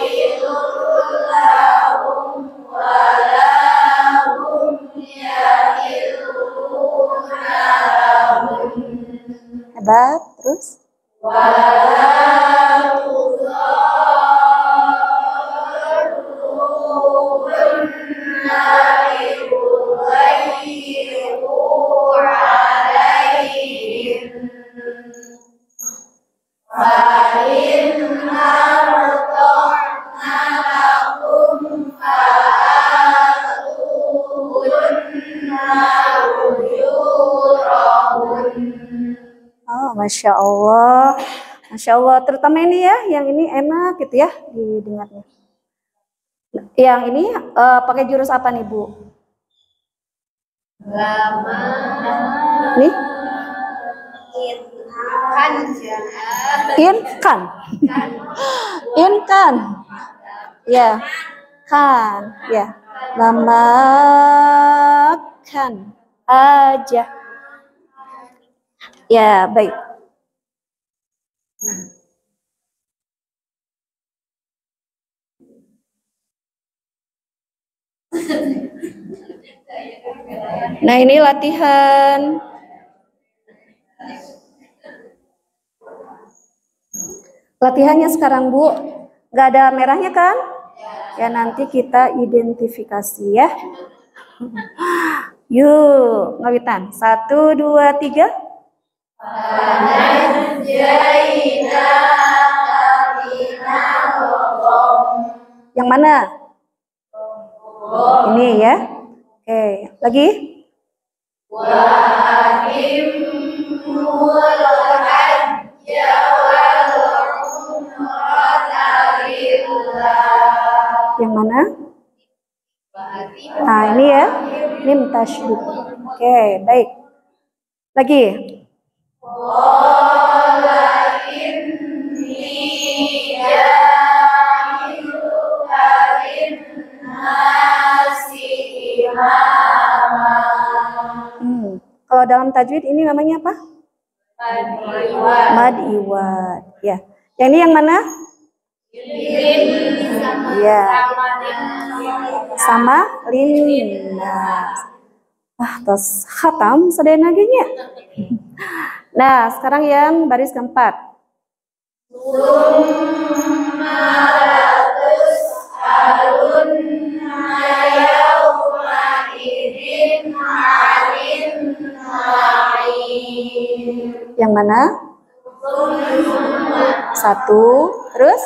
hilul lahum walahum yahilluna lahum. Hebat, terus? Oh, Masya Allah. Masya Allah, terutama ini ya, yang ini enak gitu ya didengarnya. Yang ini pakai jurus apa nih, Bu? Nih? Inkan. Inkan. Ya. Kan. Ya. Lamakan aja. Ya, baik. Nah, ini latihan. Latihannya sekarang, Bu. Nggak ada merahnya kan? Ya, nanti kita identifikasi ya. Yuk, ngawitan. 1, 2, 3. Yang mana? Ini ya. Oke, lagi? Yang mana? Nah, ini ya. Mim tasydid. Oke, baik. Lagi. Kalau dalam tajwid ini namanya apa? Mad iwad. Ya. Yang ini yang mana? Ya. Sama linnas. Tos khatam sedaya naginya. Nah, sekarang yang baris keempat. Yang mana? 1, terus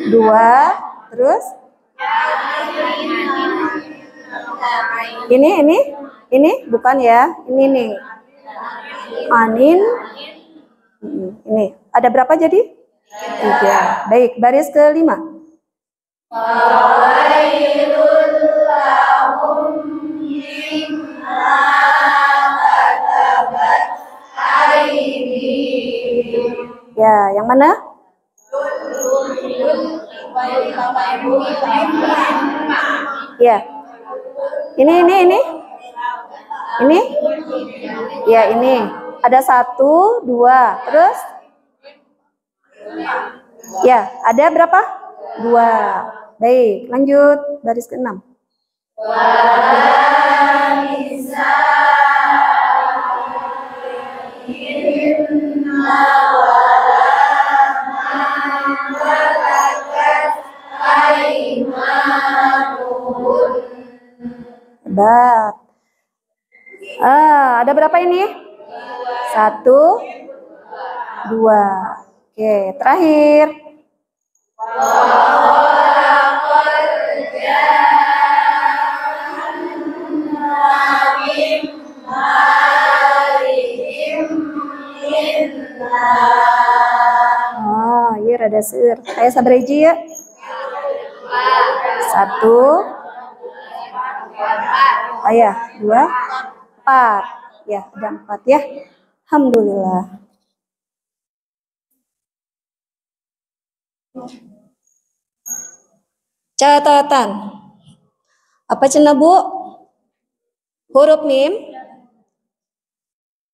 2, terus ini bukan ya, ini nih anin. Ini ada berapa jadi? 3. Baik, baris kelima. Ya, yang mana? Ya. Ini. Ini? Ya, ini. Ada 1, 2, terus? Ya, ada berapa? 2. Baik, lanjut. Baris ke-6. Hebat. Ada berapa ini? 1, 2. Oke, terakhir. Oh, iya rada seur. Ayo sabreji ya. 1. Oh ya, 2, 4. Ya, ada 4 ya. Alhamdulillah. Catatan. Apa cenah Bu? Huruf mim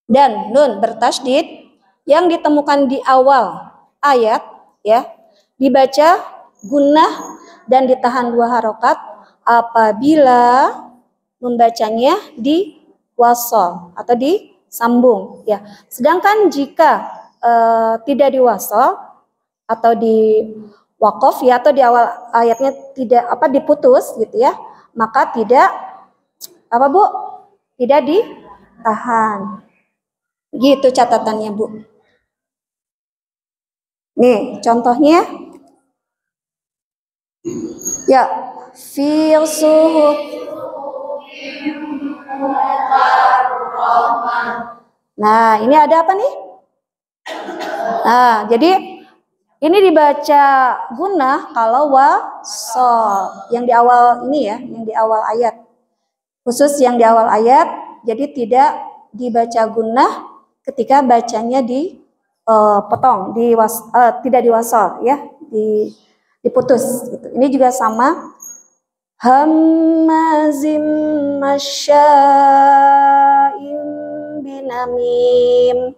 dan nun bertasydid yang ditemukan di awal ayat ya, dibaca gunnah dan ditahan 2 harokat apabila membacanya di wasol atau disambung ya. Sedangkan jika tidak di wasol atau di wakof ya, atau di awal ayatnya tidak diputus gitu ya, maka tidak apa Bu? Tidak ditahan. Gitu catatannya Bu. Nih contohnya ya, fil suhuf. Nah ini ada apa nih? Nah jadi ini dibaca gunnah kalau wasol yang di awal ini ya, yang di awal ayat. Khusus yang di awal ayat, jadi tidak dibaca gunnah ketika bacanya dipotong, tidak diwasol ya, diputus. Gitu. Ini juga sama. Hammazim masya'in binamim.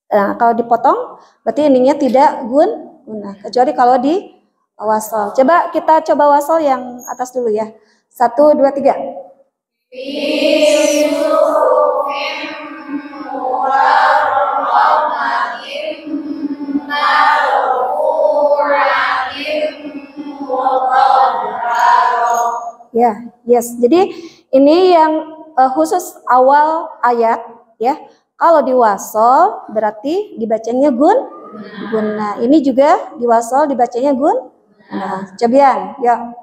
Nah, kalau dipotong, berarti ininya tidak gunnah, kecuali kalau di wasol. Coba kita coba wasol yang atas dulu ya. 1, 2, 3. Ya, yes. Jadi ini yang khusus awal ayat ya. Kalau diwasol berarti dibacanya gunnah. Ini juga diwasol dibacanya gunnah. Cobian, ya.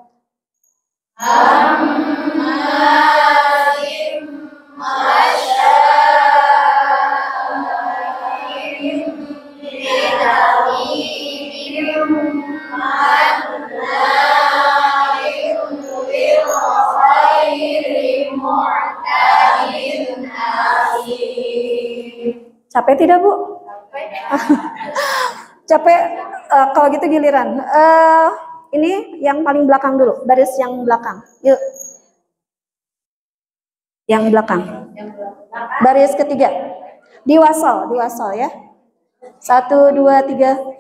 Capek tidak Bu? Capek. Kalau gitu giliran. Ini yang paling belakang dulu, baris yang belakang. Yuk. Yang belakang. Baris ketiga. Diwasol ya. 1, 2, 3.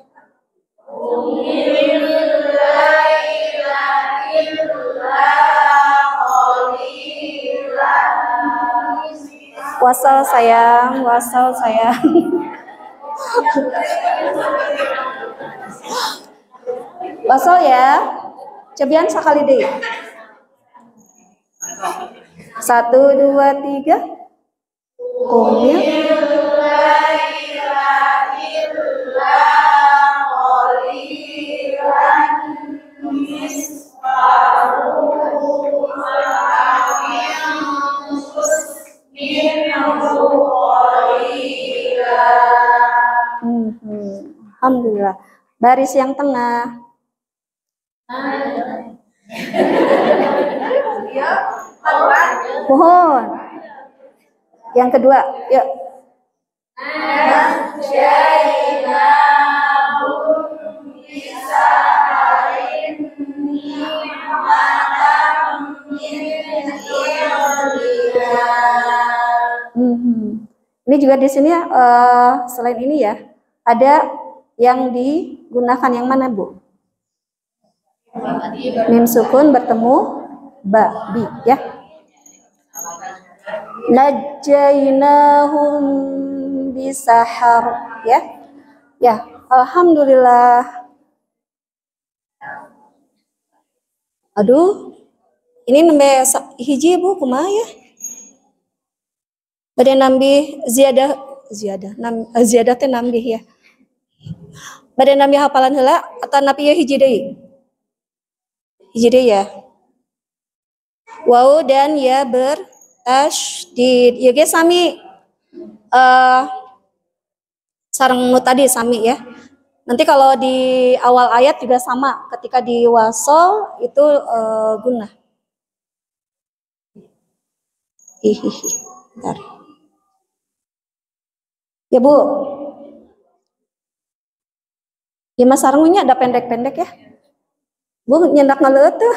Wasal sayang. Wasal ya. Cobian sekali deh. 1, 2, 3. Komil. Alhamdulillah. Baris yang tengah. Mohon. Yang kedua, yuk. Ini juga di sini selain ini ya, ada yang digunakan yang mana Bu? Mim sukun bertemu bi ya. Najainahum bisahar ya. Ya, alhamdulillah. Aduh, ini nembe hiji Bu kumaha ya? Bade nambih ziyadah teh nambih ya. Bade nambih hafalan heula atau napi ya hiji deui? Hiji deui ya. Waw dan ya bertasydid. Ya ge sami sareng nu tadi sami ya. Nanti kalau di awal ayat juga sama, ketika di wasol itu gunnah. Bentar. Ya Bu. Ya mas sarungnya ada pendek-pendek ya. Bu nyendak ngaleut tuh.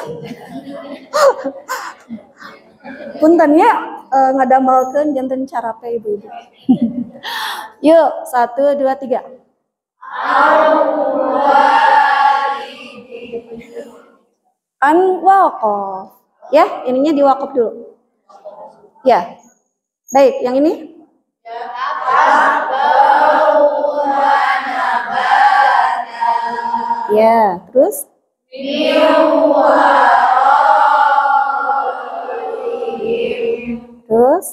Puntennya ngadamelkeun janten carape ibu-ibu. Yuk, 1, 2, 3. Kan wakaf. Ya, ininya diwakaf dulu. Ya. Baik, yang ini? Ya, terus? Terus?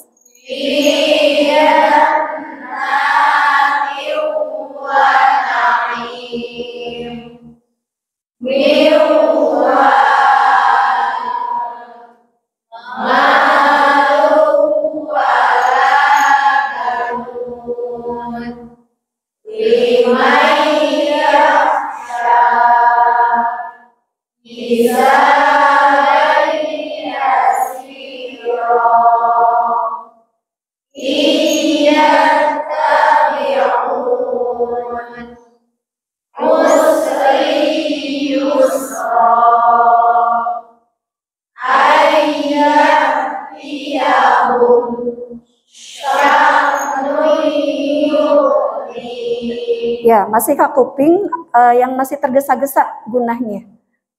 Ya, masih kak kuping yang masih tergesa-gesa gunahnya.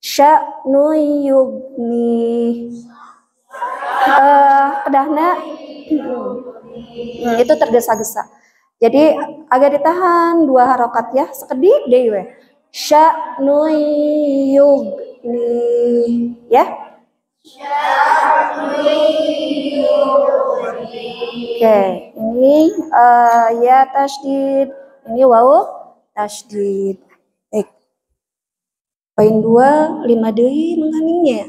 Sya'nu yugni. Pedahna itu tergesa-gesa. Jadi agak ditahan 2 harokat ya, sekedik deh we. Sya'nu yugni ya. Oke, ini ya tasydid, ini wawu tasydid. Baik. Poin 2, 5 deui menghaningnya.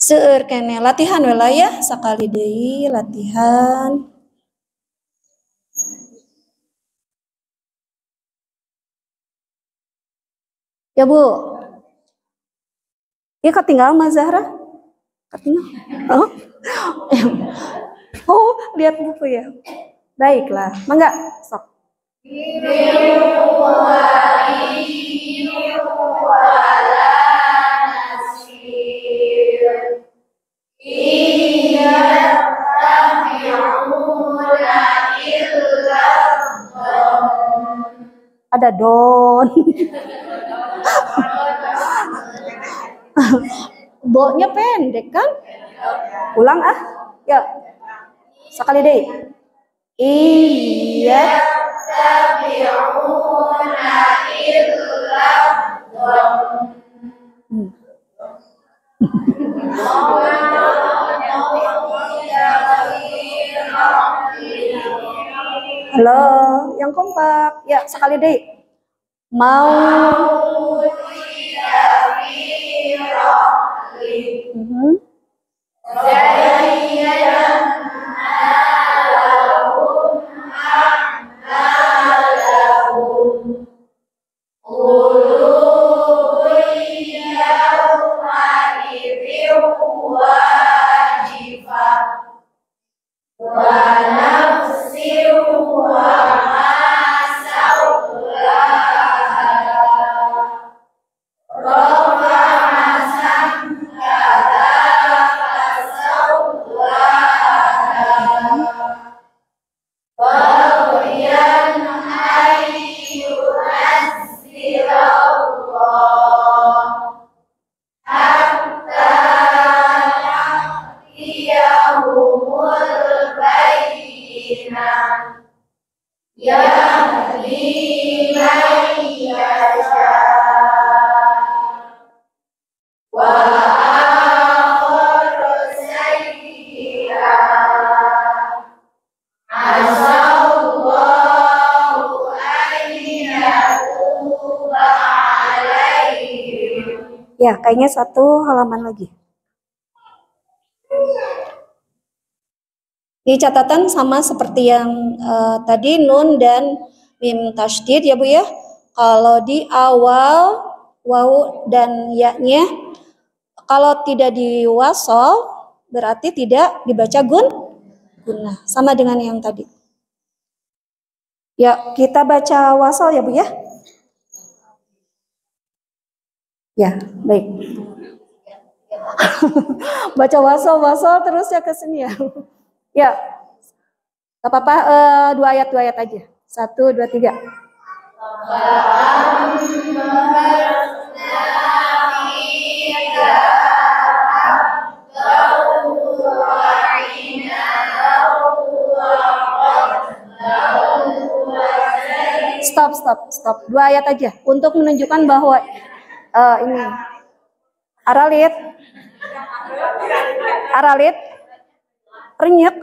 Seueur kene latihan we lah ya, sakali deui latihan. Ya Bu. Ya ketinggalan Mas Zahra? Ketinggalan. Oh. Oh, lihat buku ya. Baiklah, mangga sok. Ada don. Bo-nya pendek kan? Ulang ah. Ya. Sekali deh. Iya. Halo, yang kompak. Ya, sekali deh. Mau. Ya, kayaknya 1 halaman lagi. Di catatan sama seperti yang tadi nun dan mim tasydid ya Bu ya. Kalau di awal wawu dan ya-nya kalau tidak diwasol berarti tidak dibaca gunnah. Sama dengan yang tadi. Ya, kita baca wasol ya Bu ya. Ya, baik. Baca wasol terus ya ke sini ya. Ya, gak apa-apa, dua ayat aja. 1, 2, 3. Stop. 2 ayat aja untuk menunjukkan bahwa ini Aralit renyek.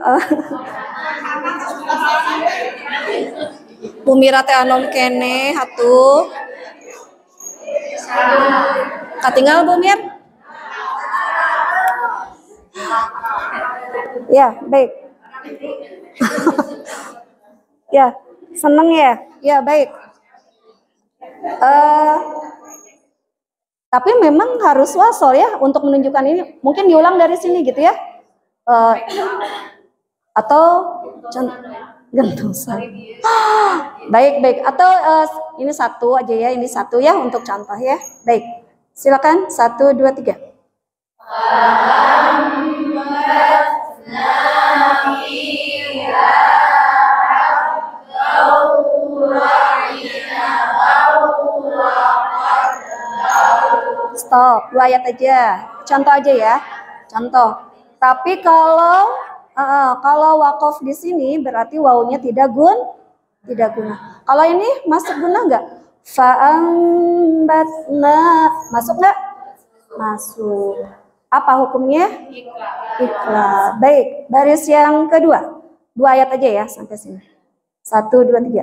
Bumira teh anom kene hatuh. Katinggal Bumir? Ya, baik. Ya, seneng ya? Ya, baik. Tapi memang harus wasol ya untuk menunjukkan ini. Mungkin diulang dari sini gitu ya. Atau gentosan. Baik. Atau ini 1 aja ya, ini 1 ya untuk contoh ya. Baik. Silakan 1, 2, 3. Stop, 2 ayat aja. Contoh aja ya. Contoh. Tapi kalau wakaf di sini berarti wawunya tidak guna. Kalau ini masuk guna enggak? Fa'ambatna masuk enggak? Masuk. Apa hukumnya? Ikla. Baik, baris yang kedua. 2 ayat aja ya sampai sini. 1, 2, 3.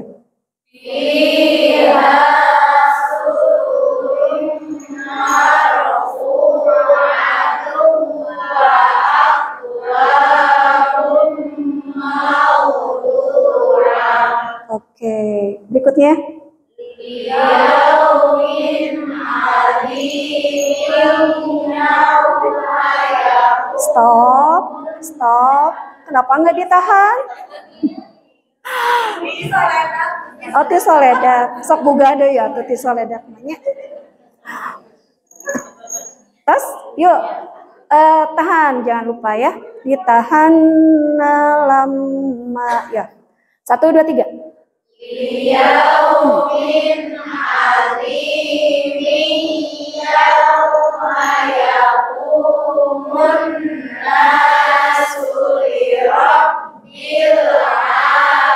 Oke, berikutnya. Stop. Kenapa nggak ditahan? Oh, ti soledak. Sok buga deh ya, tuh ti soledak namanya. Terus, yuk. Tahan, jangan lupa ya. Ditahan lama ya. 1, 2, 3. Yaumin azimin yauma yaqumun nasu lirabbil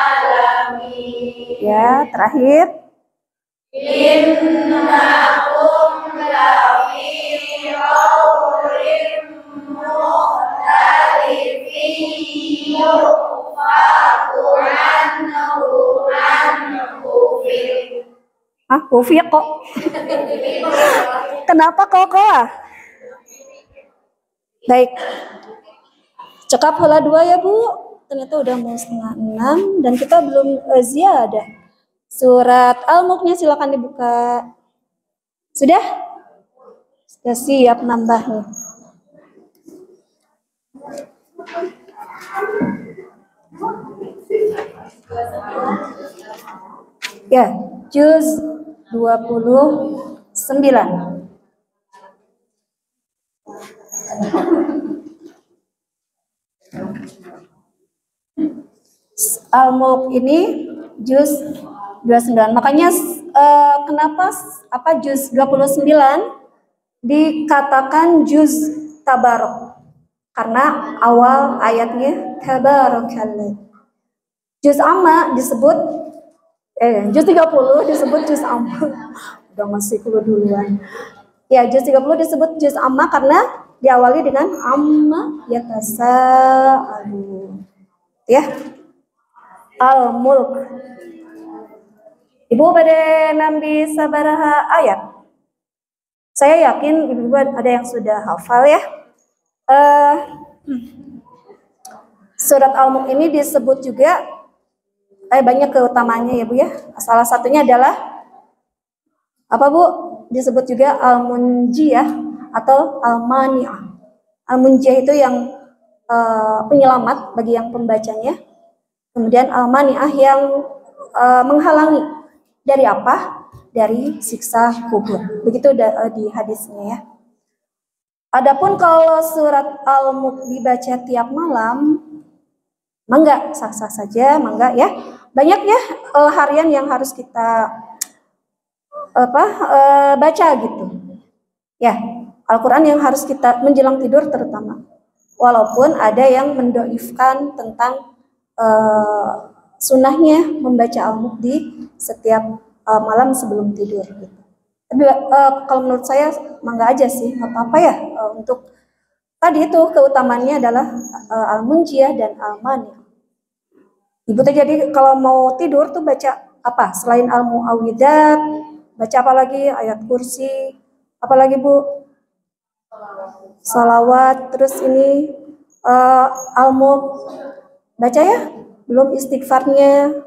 alamin. Ya, terakhir. Innakum lafi qawlin mukhtalifin yufaku anhu Kufi kok. Kenapa kok? Baik. Cekap heula 2 ya, Bu. Ternyata udah mau 5:30 dan kita belum ziyadah. Surat Al-Mulknya silakan dibuka. Sudah? Sudah siap nambahnya. Ya, juz 29. Al-Mulk ini juz 29. Makanya kenapa juz 29 dikatakan juz tabarok? Karena awal ayatnya tabarakallah. Juz amma disebut juz 30 disebut juz amma. Udah masih kulo duluan. Ya, juz 30 disebut juz amma karena diawali dengan amma yatasaalu. Ya. Al-Mulk. Ibu pada nambi sabaraha ayat. Saya yakin ibu ada yang sudah hafal ya. Surat Al-Mulk ini disebut juga banyak keutamaannya ya Bu ya. Salah satunya adalah apa Bu? Disebut juga Al-Munjiyah atau Al-Mani'ah. Al-Munjiyah itu yang penyelamat bagi yang pembacanya. Kemudian Al-Mani'ah yang menghalangi dari apa? Dari siksa kubur. Begitu di hadisnya ya. Adapun kalau surat Al-Mulk dibaca tiap malam, mangga sah-sah saja, mangga ya. Banyak ya harian yang harus kita baca gitu. Ya, Al-Quran yang harus kita menjelang tidur terutama. Walaupun ada yang mendoifkan tentang sunnahnya membaca Al-Mulk di setiap malam sebelum tidur. Gitu. Tapi kalau menurut saya mangga aja sih, nggak apa-apa ya untuk tadi itu keutamaannya adalah Al-Munjiah dan Al-Mani. Ibu tuh jadi kalau mau tidur tuh baca apa? Selain Al-Mu'awwidzat, baca apa lagi? Ayat kursi, apa lagi Bu? Salawat, terus ini Al-Mulk, baca ya? Belum istighfarnya.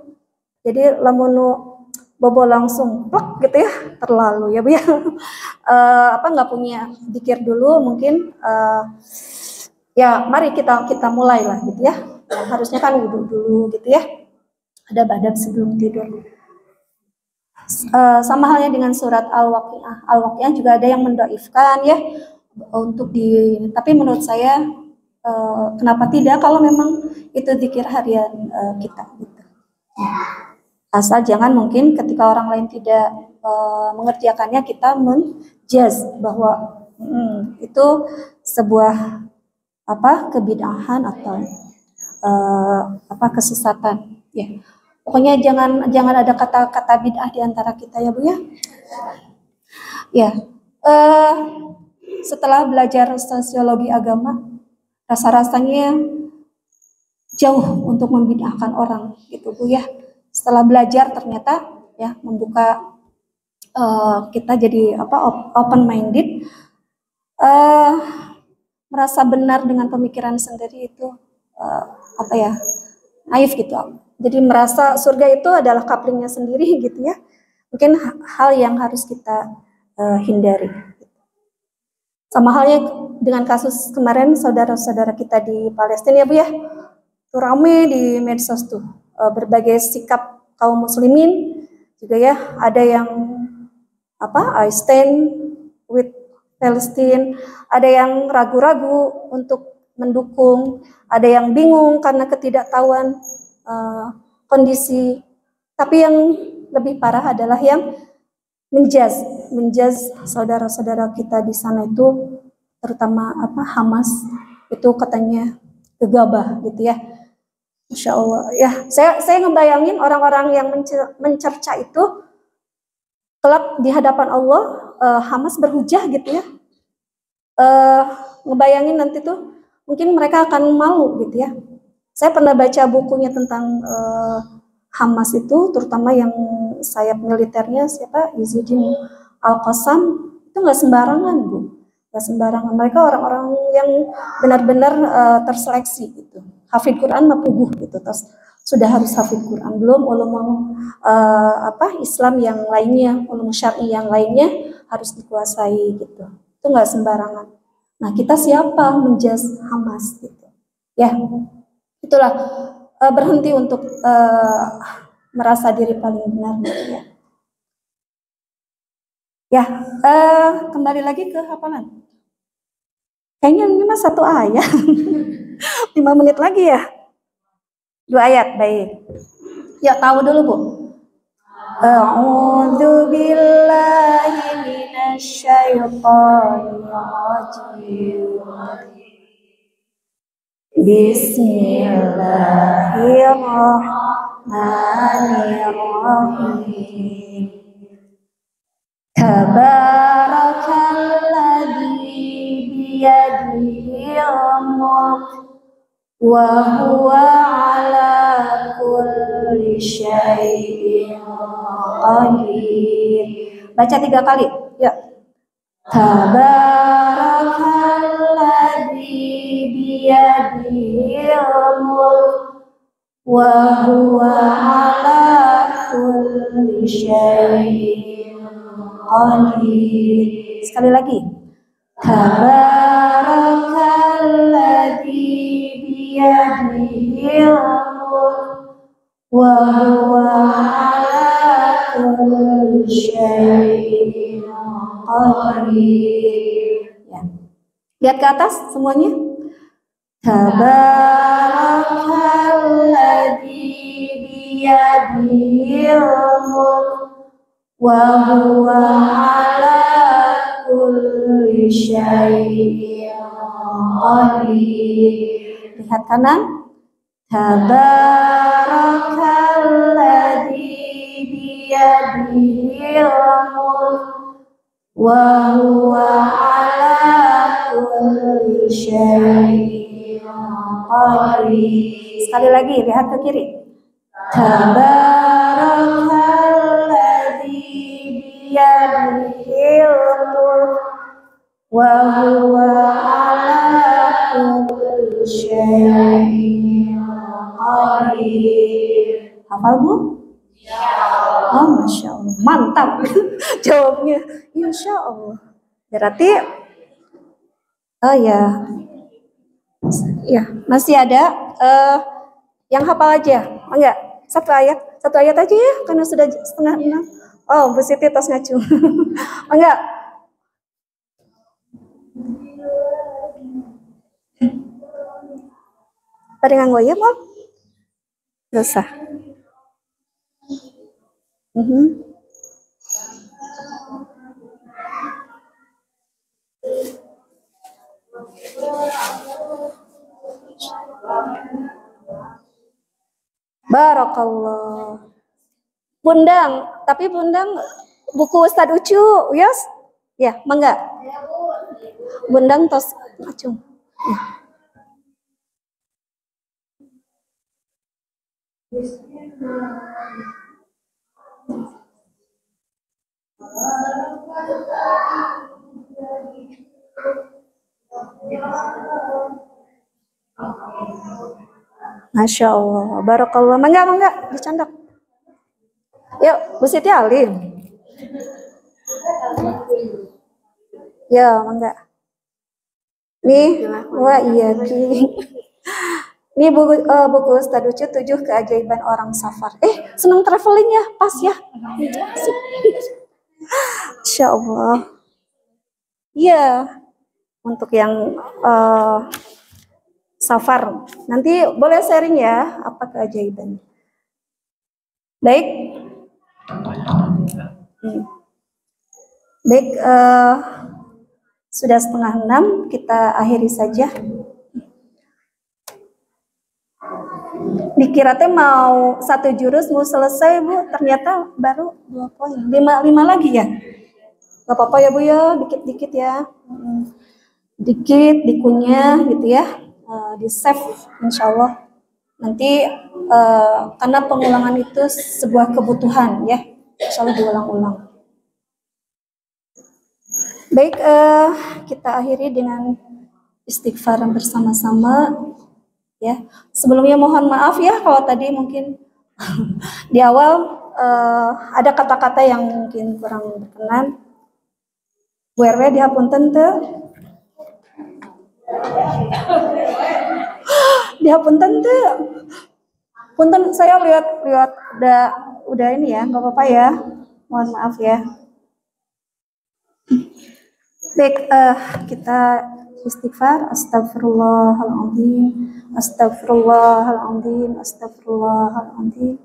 Jadi lamunu bobo langsung plak gitu ya, terlalu ya Bu ya. Nggak punya zikir dulu mungkin ya mari kita mulai lah gitu ya. Harusnya kan wudhu dulu gitu ya. Ada badan sebelum tidur. Sama halnya dengan surat Al-Waqi'ah. Al-Waqi'ah juga ada yang mendoifkan ya untuk tapi menurut saya kenapa tidak kalau memang itu zikir harian kita gitu. Asal jangan mungkin ketika orang lain tidak mengerjakannya kita menjudge bahwa itu sebuah kebid'ahan atau kesesatan ya. Pokoknya jangan ada kata-kata bid'ah di antara kita ya Bu ya. Ya. Setelah belajar sosiologi agama, rasa-rasanya jauh untuk membid'ahkan orang gitu Bu ya. Setelah belajar ternyata ya membuka kita jadi open minded, merasa benar dengan pemikiran sendiri itu naif gitu. Jadi merasa surga itu adalah kaplingnya sendiri gitu ya. Mungkin hal yang harus kita hindari. Sama halnya dengan kasus kemarin saudara-saudara kita di Palestina ya Bu ya. Itu rame di medsos tuh. Berbagai sikap kaum muslimin juga ya, ada yang I stand with Palestine, ada yang ragu-ragu untuk mendukung, ada yang bingung karena ketidaktahuan kondisi, tapi yang lebih parah adalah yang menjaz saudara-saudara kita di sana itu, terutama Hamas itu katanya gegabah gitu ya. Masya Allah ya, saya ngebayangin orang-orang yang mencerca itu kelak di hadapan Allah Hamas berhujah gitu ya. Ngebayangin nanti tuh mungkin mereka akan malu gitu ya. Saya pernah baca bukunya tentang Hamas itu, terutama yang sayap militernya siapa, Izzuddin Al-Qassam, itu nggak sembarangan Bu, nggak sembarangan. Mereka orang-orang yang benar-benar terseleksi gitu. Hafid Quran mah puguh gitu, terus sudah harus hafid Quran, belum ulum Islam yang lainnya, ulum syar'i yang lainnya harus dikuasai gitu. Itu nggak sembarangan. Nah kita siapa menjaz Hamas gitu ya. Itulah berhenti untuk merasa diri paling benar gitu ya. Ya, kembali lagi ke hafalan. Kayaknya ini mah satu ayat. 5 menit lagi ya. 2 ayat, baik. Ya, tahu dulu Bu. A'udzu billahi minasy syaithanir rajim. Bismillahirrahmanirrahim. Tabarakalladzi biyadihil mulk wa huwa ala kulli syai'in qadir. Baca 3 kali. Ya. Tabarakalladzi biyadihil mulk wa huwa ala kulli syai'in qadir. Sekali lagi. Tabarakalladzi biyadihil mulk wa huwa ala kulli syai'in qadir. Ya. Lihat ke atas semuanya. Tabarakalladzi biyadihil mulk wa huwa ala kulli syai'in qadir. Lihat kanan. Tabarakalladzi biyadihil mulk wa huwa ala kulli syai'in qadir. Sekali lagi, lihat ke kiri. Tabarakalladzi biyadihil mulk wa huwa ala kulli syai'in qadir. Hafal Bu? Oh, Masya Allah, mantap jawabnya. Insya Allah. Berarti, oh ya, masih ada yang hafal aja, enggak? Satu ayat aja ya, karena sudah 5:30. Oh, Bu Siti tos ngacu. Enggak? Tadi nganggo ya, Mam? Nggak usah. Barakallah. Bundang, tapi Bundang buku Ustadz Ucu, yes? Ya, mangga. Bundang tos acung. Ya. Masya Allah, barakallah. Mangga, dicandak. Yuk, Bu Siti alim. Ya, mangga. Nih, wah iya Ki. Ini buku Ustadz Ucu 7 keajaiban orang safar. Senang traveling ya, pas ya. Insya Allah. Iya, untuk yang safar. Nanti boleh sharing ya, apa keajaiban. Baik. Baik, sudah 5:30, kita akhiri saja. Dikira teh mau 1 jurus mau selesai Bu, ternyata baru 2 poin. 5 lagi ya? Gak apa-apa ya Bu ya, dikit-dikit ya. Dikit, dikunyah gitu ya. Di save insya Allah. Nanti karena pengulangan itu sebuah kebutuhan ya. Insya Allah diulang-ulang. Baik, kita akhiri dengan istighfar bersama-sama. Ya, sebelumnya mohon maaf ya kalau tadi mungkin di awal ada kata-kata yang mungkin kurang berkenan. Bu RW dihapunten teu. Dihapunten teu. Punten saya lihat udah ini ya, nggak apa-apa ya. Mohon maaf ya. Baik, kita istighfar. Astagfirullahaladzim. Astagfirullahaladzim. Astagfirullahaladzim.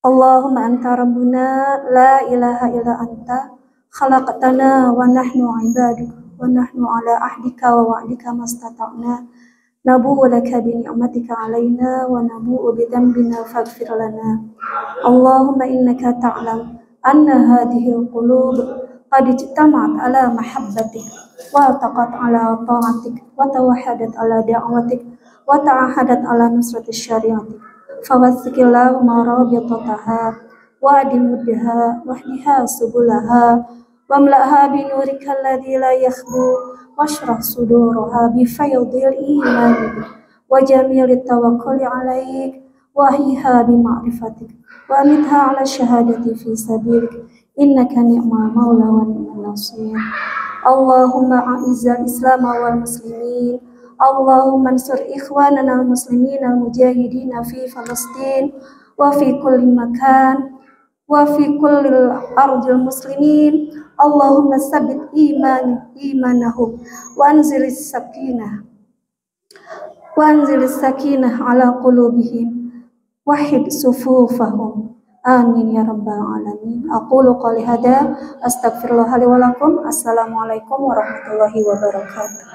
Allahumma anta rabbuna la ilaha illa anta khalaqtana wa nahnu ibaduk wa nahnu ala ahdika wa wa'dika mastata'na nabu'u laka bi ni'matika alaina wa nabu'u bi dhanbina faghfir lana. Allahumma innaka ta'lam anna hadhihi al-qulub qad ijtama'at ala mahabbatik wa taqat ala ta'atik wa tawahadat ala da'watik wa ta'ahadat ala nusrati syariatik fawathiqillahu marabitataha wa adimuddaha wahdiha subulaha wamla'ha binurika alladhi la yakhbu washrah suduraha bifayadil iman wa jamilit tawakkuli alaik wahiha bima'rifatik wa amitha ala syahadati fi sabilik innaka ni'mal maula wa ni'mal nasir. Allahumma a'izzal islam wal muslimin. Allahumma ansur ikhwanana al-muslimin al-mujahidina fi Palestin wa fi kulli makan wa fi kulli ardil muslimin Allahumma tsabbit imanahum wa anzilis sakinah ala qulubihim wahid sufufahum. Amin ya rabbal alamin. Aqulu qouli hadza astaghfirullah li wa lakum. Assalamualaikum warahmatullahi wabarakatuh.